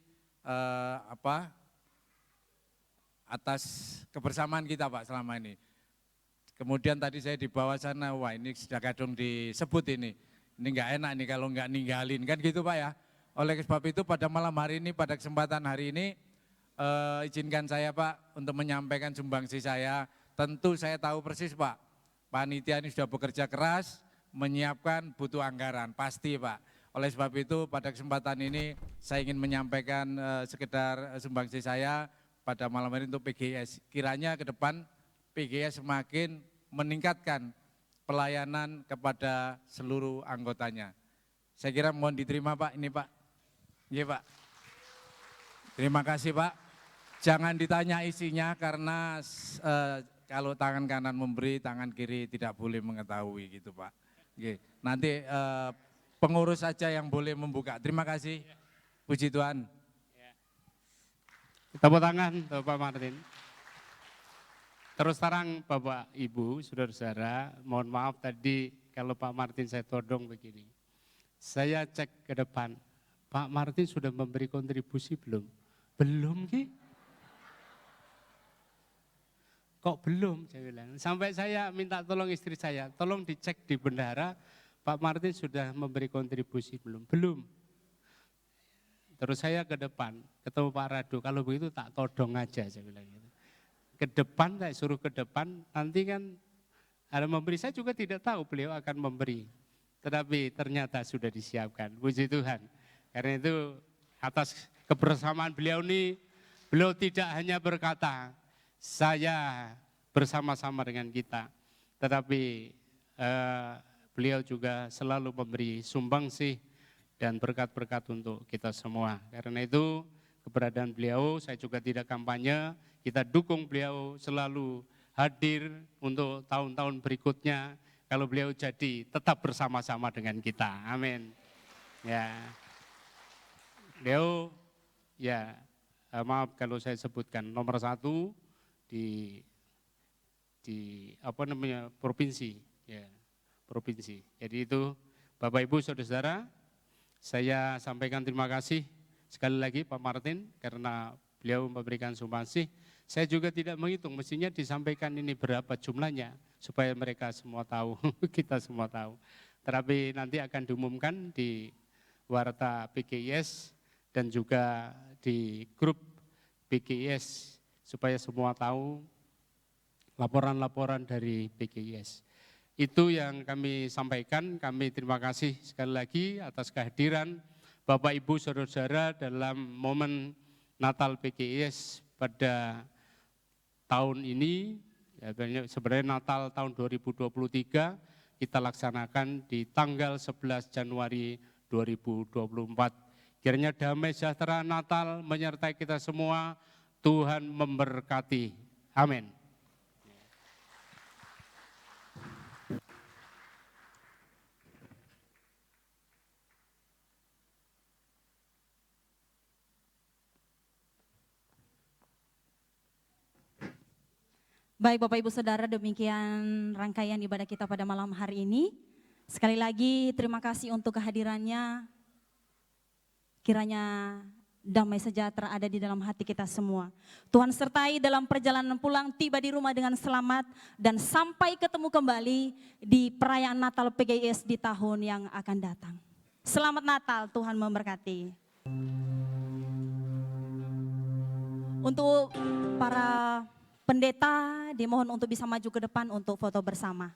atas kebersamaan kita Pak selama ini. Kemudian tadi saya di bawah sana, wah ini sudah kadung disebut ini enggak enak nih kalau enggak ninggalin kan gitu Pak ya. Oleh sebab itu pada malam hari ini, pada kesempatan hari ini izinkan saya Pak untuk menyampaikan sumbangsi saya. Tentu saya tahu persis Pak, panitia ini sudah bekerja keras menyiapkan butuh anggaran, pasti Pak. Oleh sebab itu pada kesempatan ini saya ingin menyampaikan sekedar sumbangsi saya pada malam hari untuk PGIS. Kiranya ke depan PGIS semakin meningkatkan pelayanan kepada seluruh anggotanya. Saya kira mohon diterima Pak, ini Pak. Iya Pak. Terima kasih Pak. Jangan ditanya isinya karena kalau tangan kanan memberi, tangan kiri tidak boleh mengetahui gitu Pak. Oke, nanti pengurus saja yang boleh membuka. Terima kasih. Puji Tuhan. Tepuk tangan untuk Pak Martin. Terus terang Bapak Ibu, saudara-saudara, mohon maaf tadi kalau Pak Martin saya todong begini. Saya cek ke depan, Pak Martin sudah memberi kontribusi belum? Belum Ki? Kok belum? Saya bilang. Sampai saya minta tolong istri saya, tolong dicek di bendahara, Pak Martin sudah memberi kontribusi belum? Belum. Terus saya ke depan, ketemu Pak Radu, kalau begitu tak todong aja, saya bilang gitu. Ke depan, saya suruh ke depan, nanti kan ada memberi, saya juga tidak tahu beliau akan memberi. Tetapi ternyata sudah disiapkan, puji Tuhan. Karena itu atas kebersamaan beliau ini, beliau tidak hanya berkata, saya bersama-sama dengan kita. Tetapi beliau juga selalu memberi sumbangsih dan berkat-berkat untuk kita semua. Karena itu keberadaan beliau, saya juga tidak kampanye, kita dukung beliau selalu hadir untuk tahun-tahun berikutnya. Kalau beliau jadi tetap bersama-sama dengan kita, amin. Ya, beliau ya maaf kalau saya sebutkan nomor 1 di apa namanya provinsi, ya provinsi. Jadi itu Bapak Ibu Saudara-saudara, saya sampaikan terima kasih sekali lagi Pak Martin karena beliau memberikan sumbangsi. Saya juga tidak menghitung, mestinya disampaikan ini berapa jumlahnya supaya mereka semua tahu, kita semua tahu. Tetapi nanti akan diumumkan di Warta PGIS dan juga di grup PGIS supaya semua tahu laporan-laporan dari PGIS. Itu yang kami sampaikan, kami terima kasih sekali lagi atas kehadiran Bapak Ibu Saudara-saudara dalam momen Natal PGIS pada tahun ini. Ya, sebenarnya Natal tahun 2023 kita laksanakan di tanggal 11 Januari 2024. Kiranya damai sejahtera Natal menyertai kita semua, Tuhan memberkati. Amin. Baik Bapak Ibu Saudara, demikian rangkaian ibadah kita pada malam hari ini. Sekali lagi terima kasih untuk kehadirannya. Kiranya damai sejahtera ada di dalam hati kita semua. Tuhan sertai dalam perjalanan pulang, tiba di rumah dengan selamat, dan sampai ketemu kembali di perayaan Natal PGIS di tahun yang akan datang. Selamat Natal, Tuhan memberkati. Untuk para pendeta dimohon untuk bisa maju ke depan untuk foto bersama.